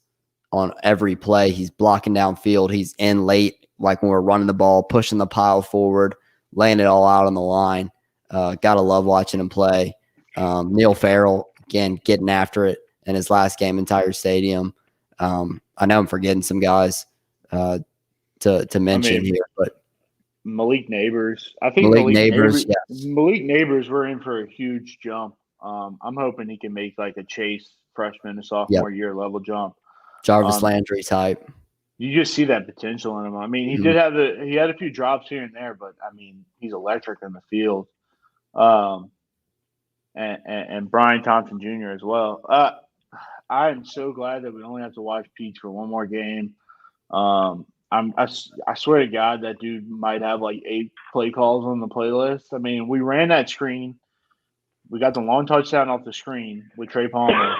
on every play. He's blocking downfield. He's in late, like when we're running the ball, pushing the pile forward, laying it all out on the line. Gotta love watching him play. Neil Farrell, again, getting after it in his last game in Tiger Stadium. I know I'm forgetting some guys to mention here, but Malik Neighbors. I think Malik Neighbors, we're in for a huge jump. I'm hoping he can make like a Chase freshman to sophomore year level jump. Jarvis Landry type. You just see that potential in him. He did have he had a few drops here and there, but he's electric in the field. And Brian Thompson Jr. as well. I am so glad that we only have to watch Peach for one more game. I swear to God, that dude might have like 8 play calls on the playlist. We ran that screen. We got the long touchdown off the screen with Trey Palmer.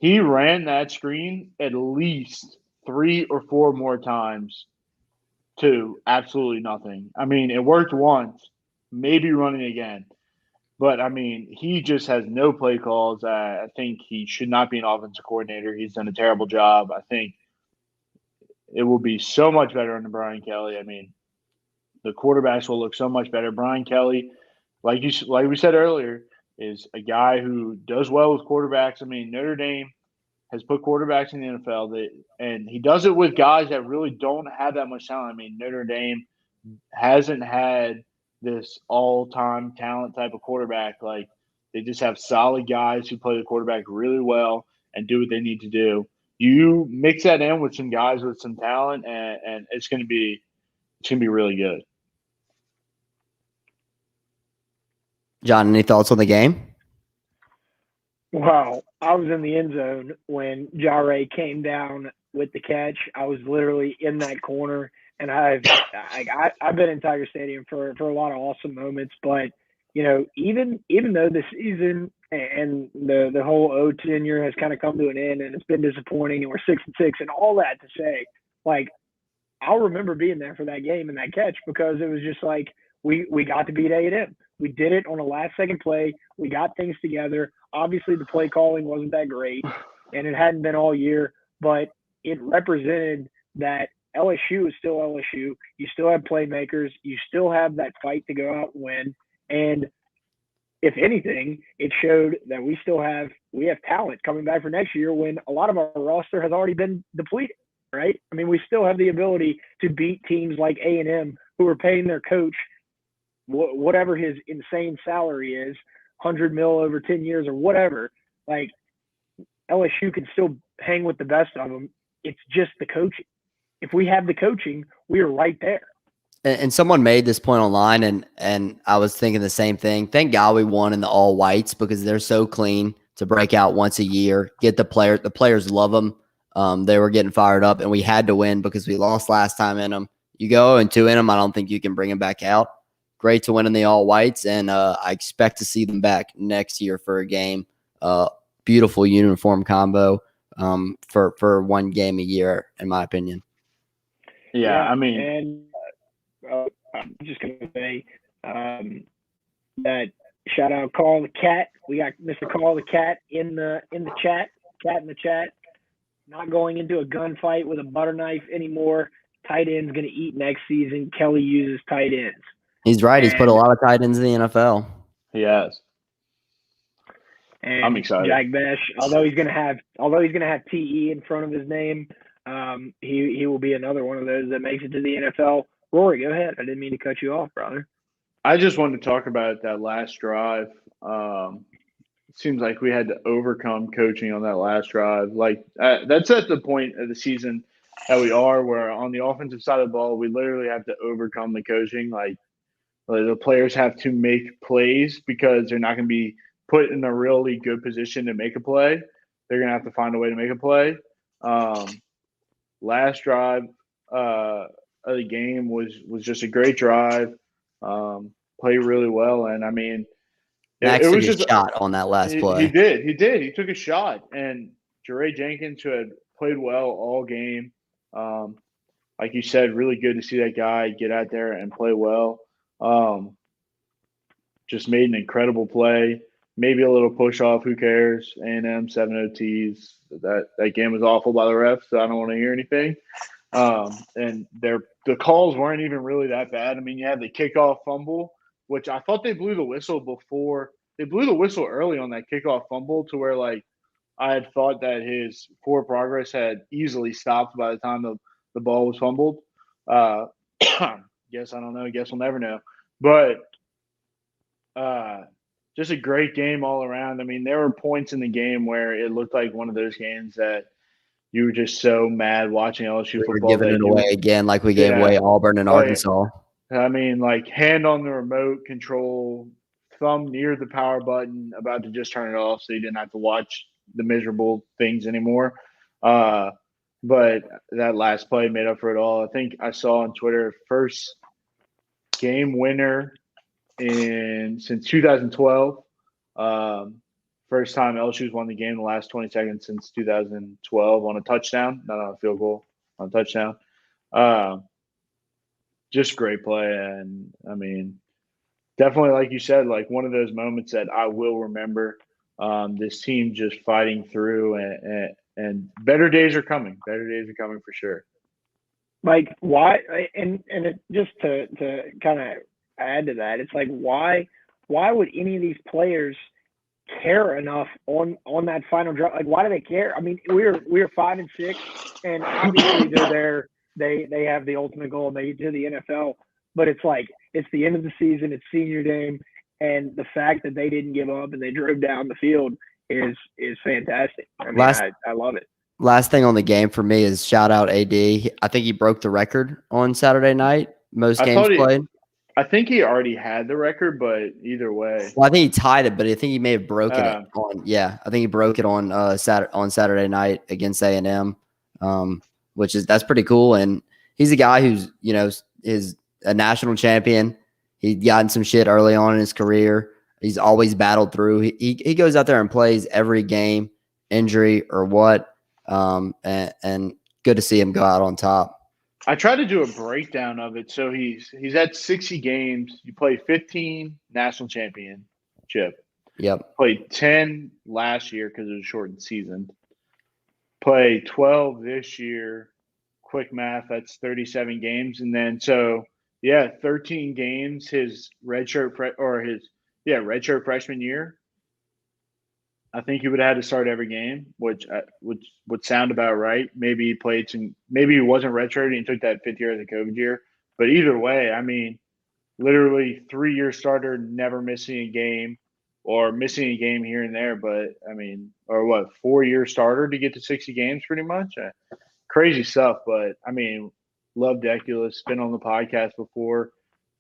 He ran that screen at least 3 or 4 more times to absolutely nothing. It worked once, maybe running again. But, he just has no play calls. I think he should not be an offensive coordinator. He's done a terrible job. I think it will be so much better under Brian Kelly. The quarterbacks will look so much better. Brian Kelly, like we said earlier, is a guy who does well with quarterbacks. Notre Dame has put quarterbacks in the NFL, and he does it with guys that really don't have that much talent. Notre Dame hasn't had this all-time talent type of quarterback. Like, they just have solid guys who play the quarterback really well and do what they need to do. You mix that in with some guys with some talent, and it's going to be really good. John, any thoughts on the game? Wow, I was in the end zone when Jare came down with the catch. I was literally in that corner, and I've been in Tiger Stadium for a lot of awesome moments. But even though the season and the whole O tenure has kind of come to an end, and it's been disappointing, and we're 6-6, and all that to say, like, I'll remember being there for that game and that catch, because it was just like we got to beat A&M. We did it on a last-second play. We got things together. Obviously, the play calling wasn't that great, and it hadn't been all year, but it represented that LSU is still LSU. You still have playmakers. You still have that fight to go out and win. And if anything, it showed that we have talent coming back for next year when a lot of our roster has already been depleted, right? We still have the ability to beat teams like A&M, who are paying their coach whatever his insane salary is, $100 million over 10 years or whatever. Like, LSU can still hang with the best of them. It's just the coaching. If we have the coaching, we are right there. And someone made this point online, and I was thinking the same thing. Thank God we won in the all whites, because they're so clean to break out once a year. Get the players love them. They were getting fired up, and we had to win because we lost last time in them. You go 2 in them, I don't think you can bring them back out. Great to win in the all whites, and I expect to see them back next year for a game. Beautiful uniform combo for one game a year, in my opinion. Yeah, and I'm just going to say that shout out Call the Cat. We got Mr. Call the Cat in the chat. Cat in the chat. Not going into a gunfight with a butter knife anymore. Tight end's going to eat next season. Kelly uses tight ends. He's right. He's put a lot of tight ends in the NFL. He has. And I'm excited. Jack Besh, although he's gonna have TE in front of his name, he will be another one of those that makes it to the NFL. Rory, go ahead. I didn't mean to cut you off, brother. I just wanted to talk about that last drive. It seems like we had to overcome coaching on that last drive. Like that's at the point of the season that we are, where on the offensive side of the ball, we literally have to overcome the coaching. Like the players have to make plays because they're not going to be put in a really good position to make a play. They're going to have to find a way to make a play. Last drive of the game was just a great drive. Played really well, and I mean, Max took a shot on that last play. He did. He took a shot, and Jeray Jenkins, who had played well all game, like you said, really good to see that guy get out there and play well. Just made an incredible play. Maybe a little push off. Who cares? A&M 7 OTs. That game was awful by the refs, so I don't want to hear anything. And the calls weren't even really that bad. I mean, you had the kickoff fumble, which I thought they blew the whistle before. They blew the whistle early on that kickoff fumble to where, like, I had thought that his forward progress had easily stopped by the time the ball was fumbled. Guess I don't know. Guess we'll never know. But just a great game all around. I mean, there were points in the game where it looked like one of those games that you were just so mad watching LSU football. We're giving it away again like we gave away Auburn and Arkansas. I mean, like hand on the remote control, thumb near the power button, about to just turn it off so you didn't have to watch the miserable things anymore. But that last play made up for it all. I think I saw on Twitter, first game winner since 2012. First time LSU's won the game in the last 20 seconds since 2012 on a touchdown, not on a field goal, on a touchdown. Just great play. And, I mean, definitely, like you said, like one of those moments that I will remember. This team just fighting through, and better days are coming. Better days are coming for sure. Like, why – and it, just to kind of add to that, it's like why would any of these players – care enough on that final drive? Like, why do they care? I mean, we're 5-6, and obviously they're there. They have the ultimate goal and they get to the NFL. But it's like it's the end of the season. It's senior game, and the fact that they didn't give up and they drove down the field is fantastic. I mean, I love it. Last thing on the game for me is shout out AD. I think he broke the record on Saturday night. Most games played. I think he already had the record, but either way. Well, I think he tied it, but I think he may have broken it on. Yeah, I think he broke it on Saturday night against A&M, that's pretty cool. And he's a guy who's is a national champion. He'd gotten some shit early on in his career. He's always battled through. He goes out there and plays every game, injury or what. And good to see him go out on top. I tried to do a breakdown of it. So he's at 60 games. You play 15 national championship. Yep. Played 10 last year because it was a shortened season. Played 12 this year. Quick math, that's 37 games. And then 13 games his redshirt freshman year. I think he would have had to start every game, which would sound about right. Maybe he played maybe he wasn't redshirted and he took that fifth year as a COVID year. But either way, I mean, literally 3-year starter, never missing a game, or missing a game here and there. But I mean, or what, 4-year starter to get to 60 games pretty much? Crazy stuff. But I mean, love Deculus, been on the podcast before.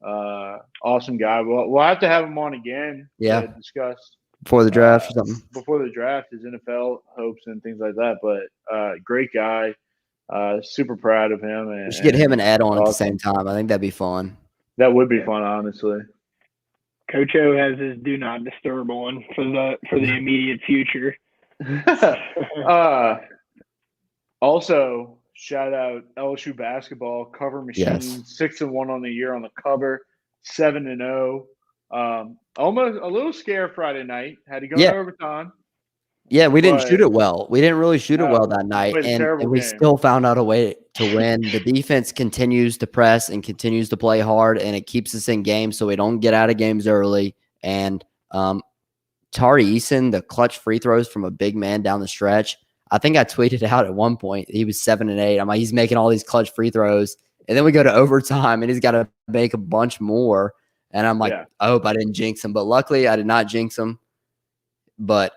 Awesome guy. We'll have to have him on again to discuss. Before the draft or something? Before the draft, his NFL hopes and things like that. But great guy. Super proud of him. And we should get him and Ed on at the same time. I think that'd be fun. That would be fun, honestly. Coach O has his do not disturb on for the immediate future. Also, shout out LSU basketball cover machine. Yes. 6-1 on the year on the cover. 7-0. Almost a little scare Friday night. Had to go to overtime. Yeah, we didn't shoot it well. We didn't really shoot it well that night, and we still found out a way win. The defense continues to press and continues to play hard, and it keeps us in games so we don't get out of games early. And Tari Eason, the clutch free throws from a big man down the stretch. I think I tweeted out at one point he was 7 and 8. I'm like, he's making all these clutch free throws, and then we go to overtime, and he's got to make a bunch more. And I'm like, I hope I didn't jinx him, but luckily I did not jinx him. But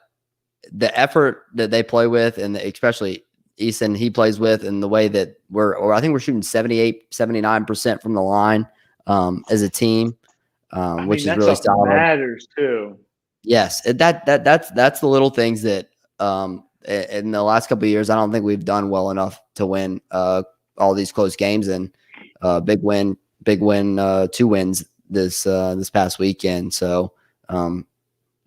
the effort that they play with, and especially Eason he plays with, and the way that I think we're shooting 78, 79% from the line as a team, which is really solid. Matters too. Yes, that's the little things that in the last couple of years I don't think we've done well enough to win all these close games, and big win, 2 wins this past weekend. So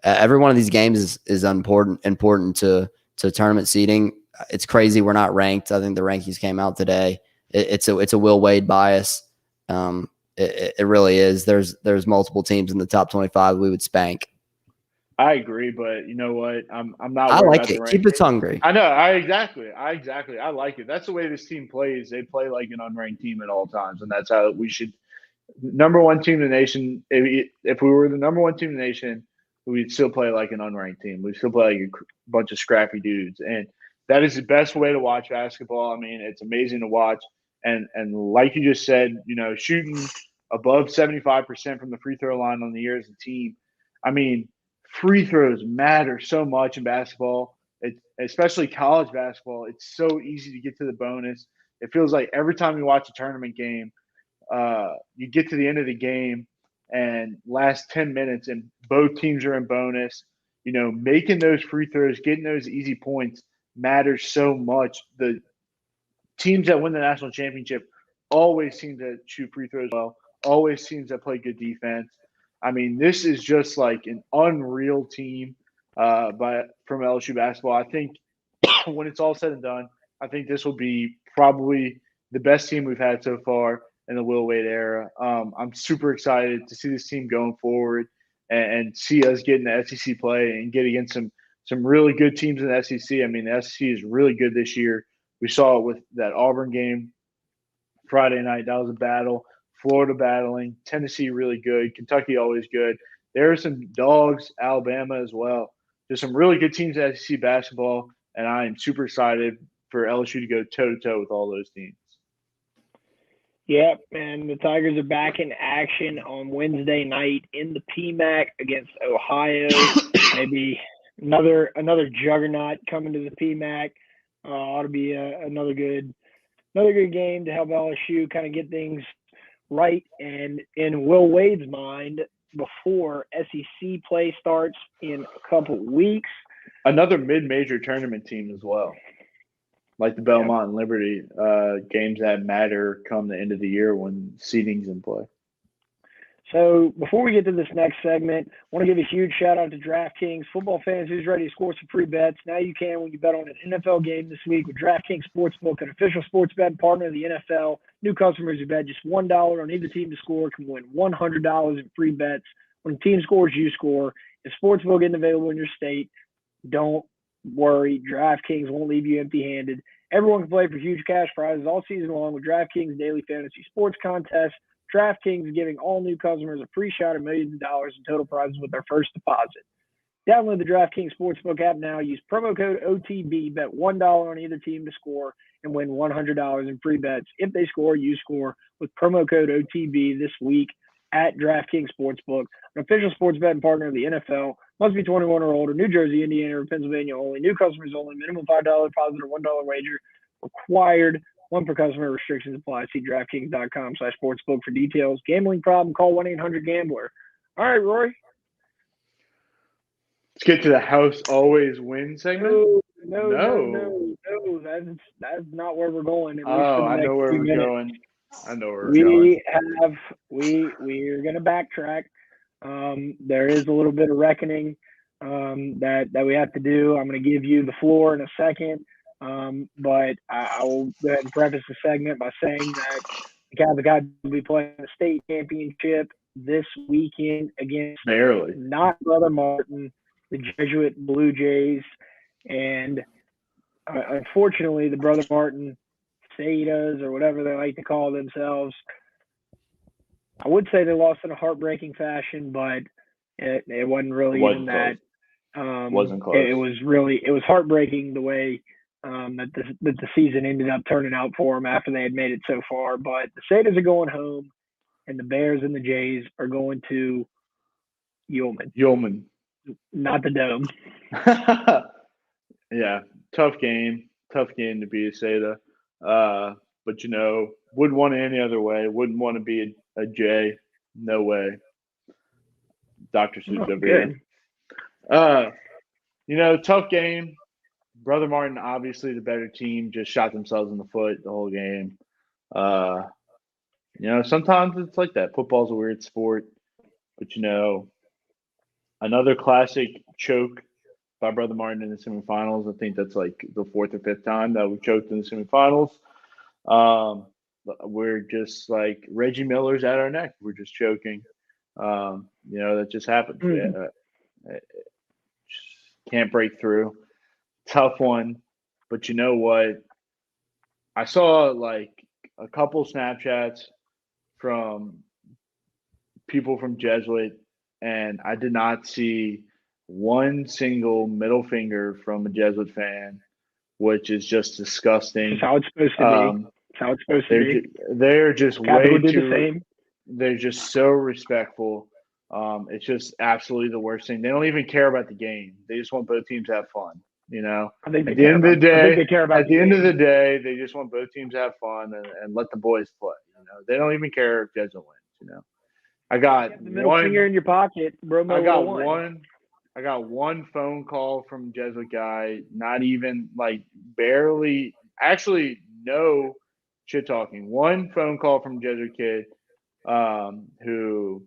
every one of these games is important to tournament seeding. It's crazy we're not ranked. I think the rankings came out today. It's a Will Wade bias. It really is. There's multiple teams in the top 25 we would spank. I agree, but you know what? I'm not. I like it. Keep us hungry. I know. Exactly. I like it. That's the way this team plays. They play like an unranked team at all times, and that's how we should. Number one team in the nation. If we were the number one team in the nation, we'd still play like an unranked team. We'd still play like a bunch of scrappy dudes, and that is the best way to watch basketball. I mean, it's amazing to watch, and like you just said, shooting above 75% from the free throw line on the year as a team. I mean, free throws matter so much in basketball, especially college basketball. It's so easy to get to the bonus. It feels like every time you watch a tournament game, you get to the end of the game and last 10 minutes and both teams are in bonus. Making those free throws, getting those easy points matters so much. The teams that win the national championship always seem to shoot free throws well, always seems to play good defense. I mean, this is just like an unreal team from LSU basketball. I think when it's all said and done, I think this will be probably the best team we've had so far in the Will Wade era. I'm super excited to see this team going forward and see us get in the SEC play and get against some really good teams in the SEC. I mean, the SEC is really good this year. We saw it with that Auburn game Friday night. That was a battle. Florida battling, Tennessee really good, Kentucky always good. There are some dogs, Alabama as well. There's some really good teams in SEC basketball, and I am super excited for LSU to go toe-to-toe with all those teams. Yep, and the Tigers are back in action on Wednesday night in the PMAC against Ohio. Maybe another juggernaut coming to the PMAC. Ought to be another good game to help LSU kind of get things right. And in Will Wade's mind, before SEC play starts in a couple weeks, another mid-major tournament team as well, like the Belmont and Liberty games that matter come the end of the year when seeding's in play. So before we get to this next segment, I want to give a huge shout out to DraftKings. Football fans who's ready to score some free bets. Now you can when you bet on an NFL game this week with DraftKings Sportsbook, an official sports betting partner of the NFL. New customers who bet just $1 on either team to score can win $100 in free bets. When the team scores, you score. If Sportsbook isn't available in your state, don't worry. DraftKings won't leave you empty-handed. Everyone can play for huge cash prizes all season long with DraftKings Daily Fantasy Sports Contest. DraftKings is giving all new customers a free shot at millions of dollars in total prizes with their first deposit. Download the DraftKings Sportsbook app now. Use promo code OTB. Bet $1 on either team to score and win $100 in free bets. If they score, you score with promo code OTB this week at DraftKings Sportsbook, an official sports betting partner of the NFL. Must be 21 or older. New Jersey, Indiana, or Pennsylvania only. New customers only. Minimum $5 deposit or $1 wager required. One per customer. Restrictions apply. See DraftKings.com/sportsbook for details. Gambling problem? Call 1-800-GAMBLER. All right, Rory. Let's get to the house always win segment. No. That's not where we're going. I know where we're going. We are going to backtrack. There is a little bit of reckoning that we have to do. I'm going to give you the floor in a second. But I will go ahead and preface the segment by saying that the Cavs will be playing the state championship this weekend against not Brother Martin, the Jesuit Blue Jays. And unfortunately, the Brother Martin Sadas or whatever they like to call themselves. I would say they lost in a heartbreaking fashion, but it wasn't really even that. Wasn't close. It was heartbreaking the way that the season ended up turning out for them after they had made it so far. But the Sadas are going home, and the Bears and the Jays are going to Yeoman. Not the Dome. Yeah, tough game to be a Seda. But wouldn't want it any other way. Wouldn't want to be a J. No way. Dr. Seuss over here. Tough game. Brother Martin, obviously the better team, just shot themselves in the foot the whole game. Sometimes it's like that. Football's a weird sport. But, another classic choke by Brother Martin in the semifinals. I think that's like the fourth or fifth time that we choked in the semifinals. We're just like Reggie Miller's at our neck. We're just choking. That just happens. Mm-hmm. Can't break through. Tough one. But you know what? I saw like a couple Snapchats from people from Jesuit, and I did not see one single middle finger from a Jesuit fan, which is just disgusting. That's how it's supposed to be. That's how it's supposed to be. They're just Capital way too. The same. They're just so respectful. It's just absolutely the worst thing. They don't even care about the game. They just want both teams to have fun. I think at the end of the day, of the day, they just want both teams to have fun and let the boys play. They don't even care if Jesuit wins. I got the middle finger in your pocket. I got one phone call from Jesuit guy, not even like barely, actually no shit talking. One phone call from Jesuit kid who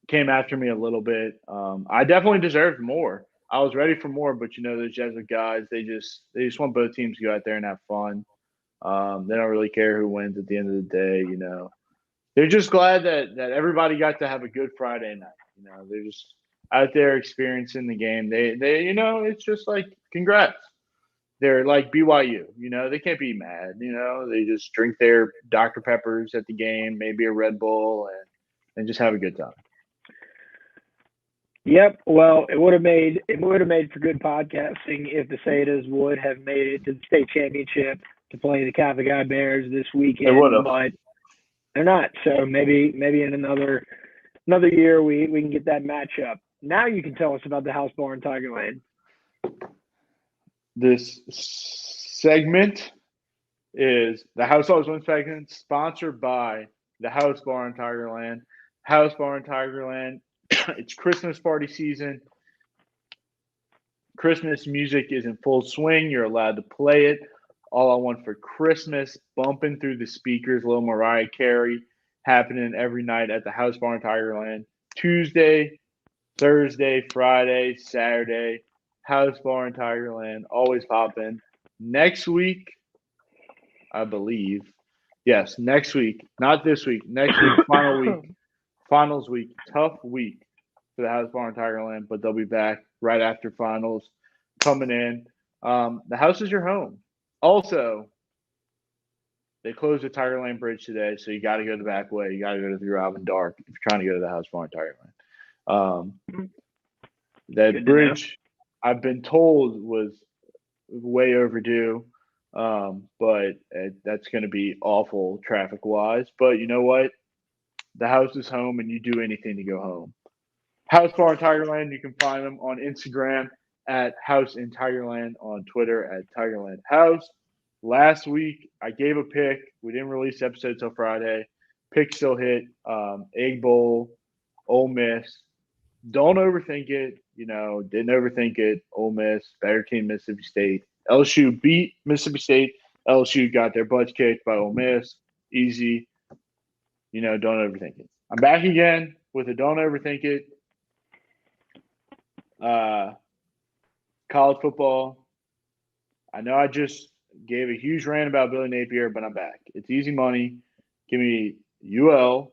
came after me a little bit. I definitely deserved more. I was ready for more, but those Jesuit guys, they just want both teams to go out there and have fun. They don't really care who wins at the end of the day. They're just glad that everybody got to have a good Friday night. They're just out there experiencing the game. They it's just like congrats. They're like BYU. They can't be mad. They just drink their Dr. Peppers at the game, maybe a Red Bull, and just have a good time. Yep. Well, it would have made for good podcasting if the Sadas would have made it to the state championship to play the Catholic Eye Bears this weekend. They would have, but they're not. So maybe in another year we can get that matchup. Now you can tell us about the House Bar in Tigerland. This segment is the House Always Wins segment, sponsored by the House Bar in Tigerland. House Bar in Tigerland. It's Christmas party season. Christmas music is in full swing. You're allowed to play it. All I Want for Christmas, bumping through the speakers, little Mariah Carey, happening every night at the House Bar in Tigerland. Tuesday, Thursday, Friday, Saturday, House Bar in Tigerland, always popping. Next week, I believe. Yes, next week. Not this week. Next week, final week. Finals week. Tough week for the House Bar in Tigerland, but they'll be back right after finals coming in. The house is your home. Also, they closed the Tigerland Bridge today, so you got to go the back way. You got to go to the Robin Dark if you're trying to go to the House Bar in Tigerland. That bridge, I've been told, was way overdue, but that's going to be awful traffic-wise. But you know what? The house is home, and you do anything to go home. House Bar in Tigerland, you can find them on Instagram at House in Tigerland, on Twitter at Tigerland House. Last week, I gave a pick. We didn't release the episode till Friday. Pick still hit. Egg Bowl, Ole Miss. Don't overthink it. Didn't overthink it. Ole Miss, better team, Mississippi State. LSU beat Mississippi State. LSU got their butts kicked by Ole Miss. Easy. Don't overthink it. I'm back again with a don't overthink it. College football. I know I just gave a huge rant about Billy Napier, but I'm back. It's easy money. Give me ULL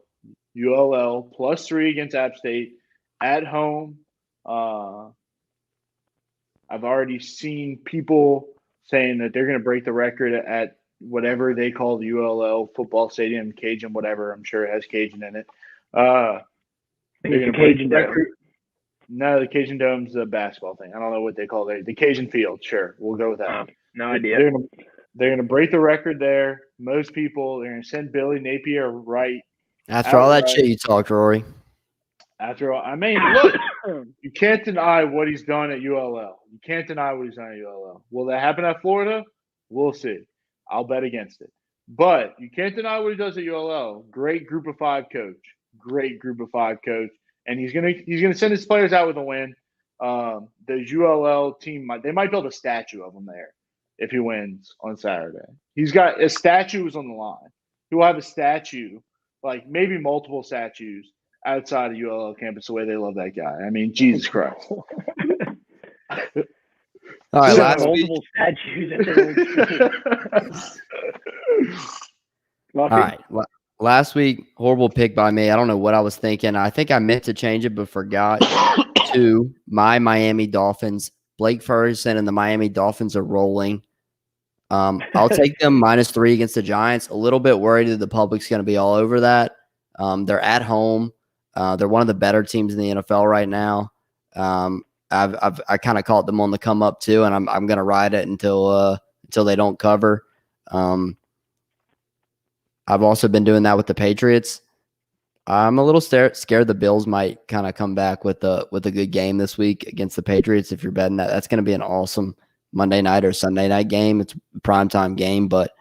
+3 against App State at home. I've already seen people saying that they're going to break the record at whatever they call the ULL football stadium, Cajun, whatever. I'm sure it has Cajun in it. They're going to break the record. No, the Cajun Dome's a basketball thing. I don't know what they call it. The Cajun Field, sure. We'll go with that. No idea. They're going to break the record there. Most people, they're going to send Billy Napier right. After all that shit you talked, Rory. After all, I mean, look, you can't deny what he's done at ULL. You can't deny what he's done at ULL. Will that happen at Florida? We'll see. I'll bet against it. But you can't deny what he does at ULL. Great group of five coach. And he's gonna send his players out with a win. The ULL team they might build a statue of him there if he wins on Saturday. He's got a statue is on the line. He will have a statue, like maybe multiple statues outside of ULL campus the way they love that guy. I mean, Jesus Christ. All right, multiple statues. All right. Last week, horrible pick by me. I don't know what I was thinking. I think I meant to change it, but forgot to my Miami Dolphins. Blake Ferguson and the Miami Dolphins are rolling. I'll take them -3 against the Giants. A little bit worried that the public's going to be all over that. They're at home. They're one of the better teams in the NFL right now. I kind of caught them on the come up too, and I'm going to ride it until they don't cover. I've also been doing that with the Patriots. I'm a little scared the Bills might kind of come back with a good game this week against the Patriots. If you're betting that's going to be an awesome Monday night or Sunday night game. It's a primetime game, but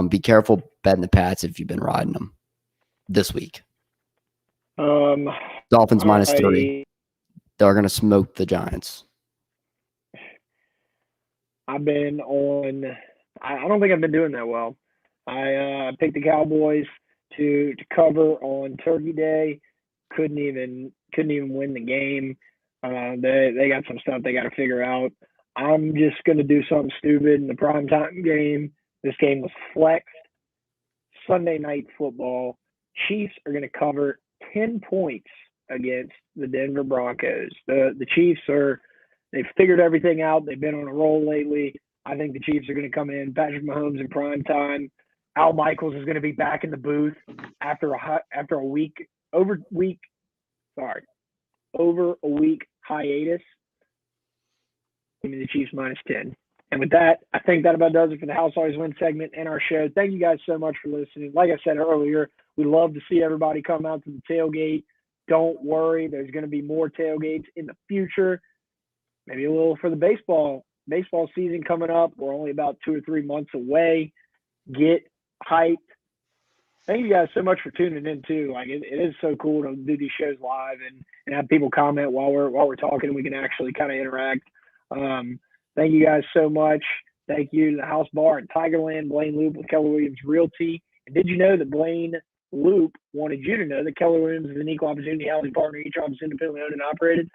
be careful betting the Pats if you've been riding them this week. Dolphins -3. They're going to smoke the Giants. I've been on – I don't think I've been doing that well. I picked the Cowboys to cover on Turkey Day. Couldn't even win the game. They got some stuff they got to figure out. I'm just going to do something stupid in the primetime game. This game was flexed. Sunday night football. Chiefs are going to cover 10 points against the Denver Broncos. The Chiefs they've figured everything out. They've been on a roll lately. I think the Chiefs are going to come in. Patrick Mahomes in prime time. Al Michaels is going to be back in the booth after a week hiatus. Give me the Chiefs -10. And with that, I think that about does it for the House Always Win segment and our show. Thank you guys so much for listening. Like I said earlier, we love to see everybody come out to the tailgate. Don't worry, there's going to be more tailgates in the future. Maybe a little for the baseball season coming up. We're only about 2 or 3 months away. Get hyped. Thank you guys so much for tuning in too. Like it is so cool to do these shows live and have people comment while we're talking and we can actually kind of interact. Thank you guys so much. Thank you to the House Bar in Tigerland, Blaine Loop with Keller Williams Realty. And did you know that Blaine Loop wanted you to know that Keller Williams is an equal opportunity housing partner, each office independently owned and operated.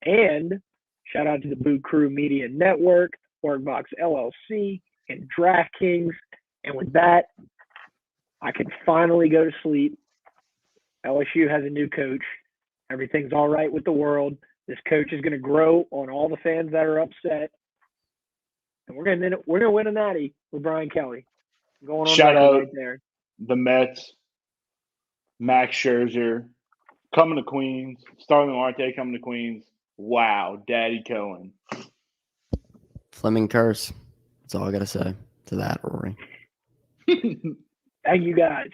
And shout out to the Boot Crew Media Network, Workbox LLC, and DraftKings. And with that, I can finally go to sleep. LSU has a new coach. Everything's all right with the world. This coach is going to grow on all the fans that are upset. And we're going to win a natty with Brian Kelly. Going on shout out right there. The Mets, Max Scherzer, coming to Queens. Starling Marte coming to Queens. Wow, Daddy Cohen. Fleming curse. That's all I got to say to that, Rory. Thank you guys.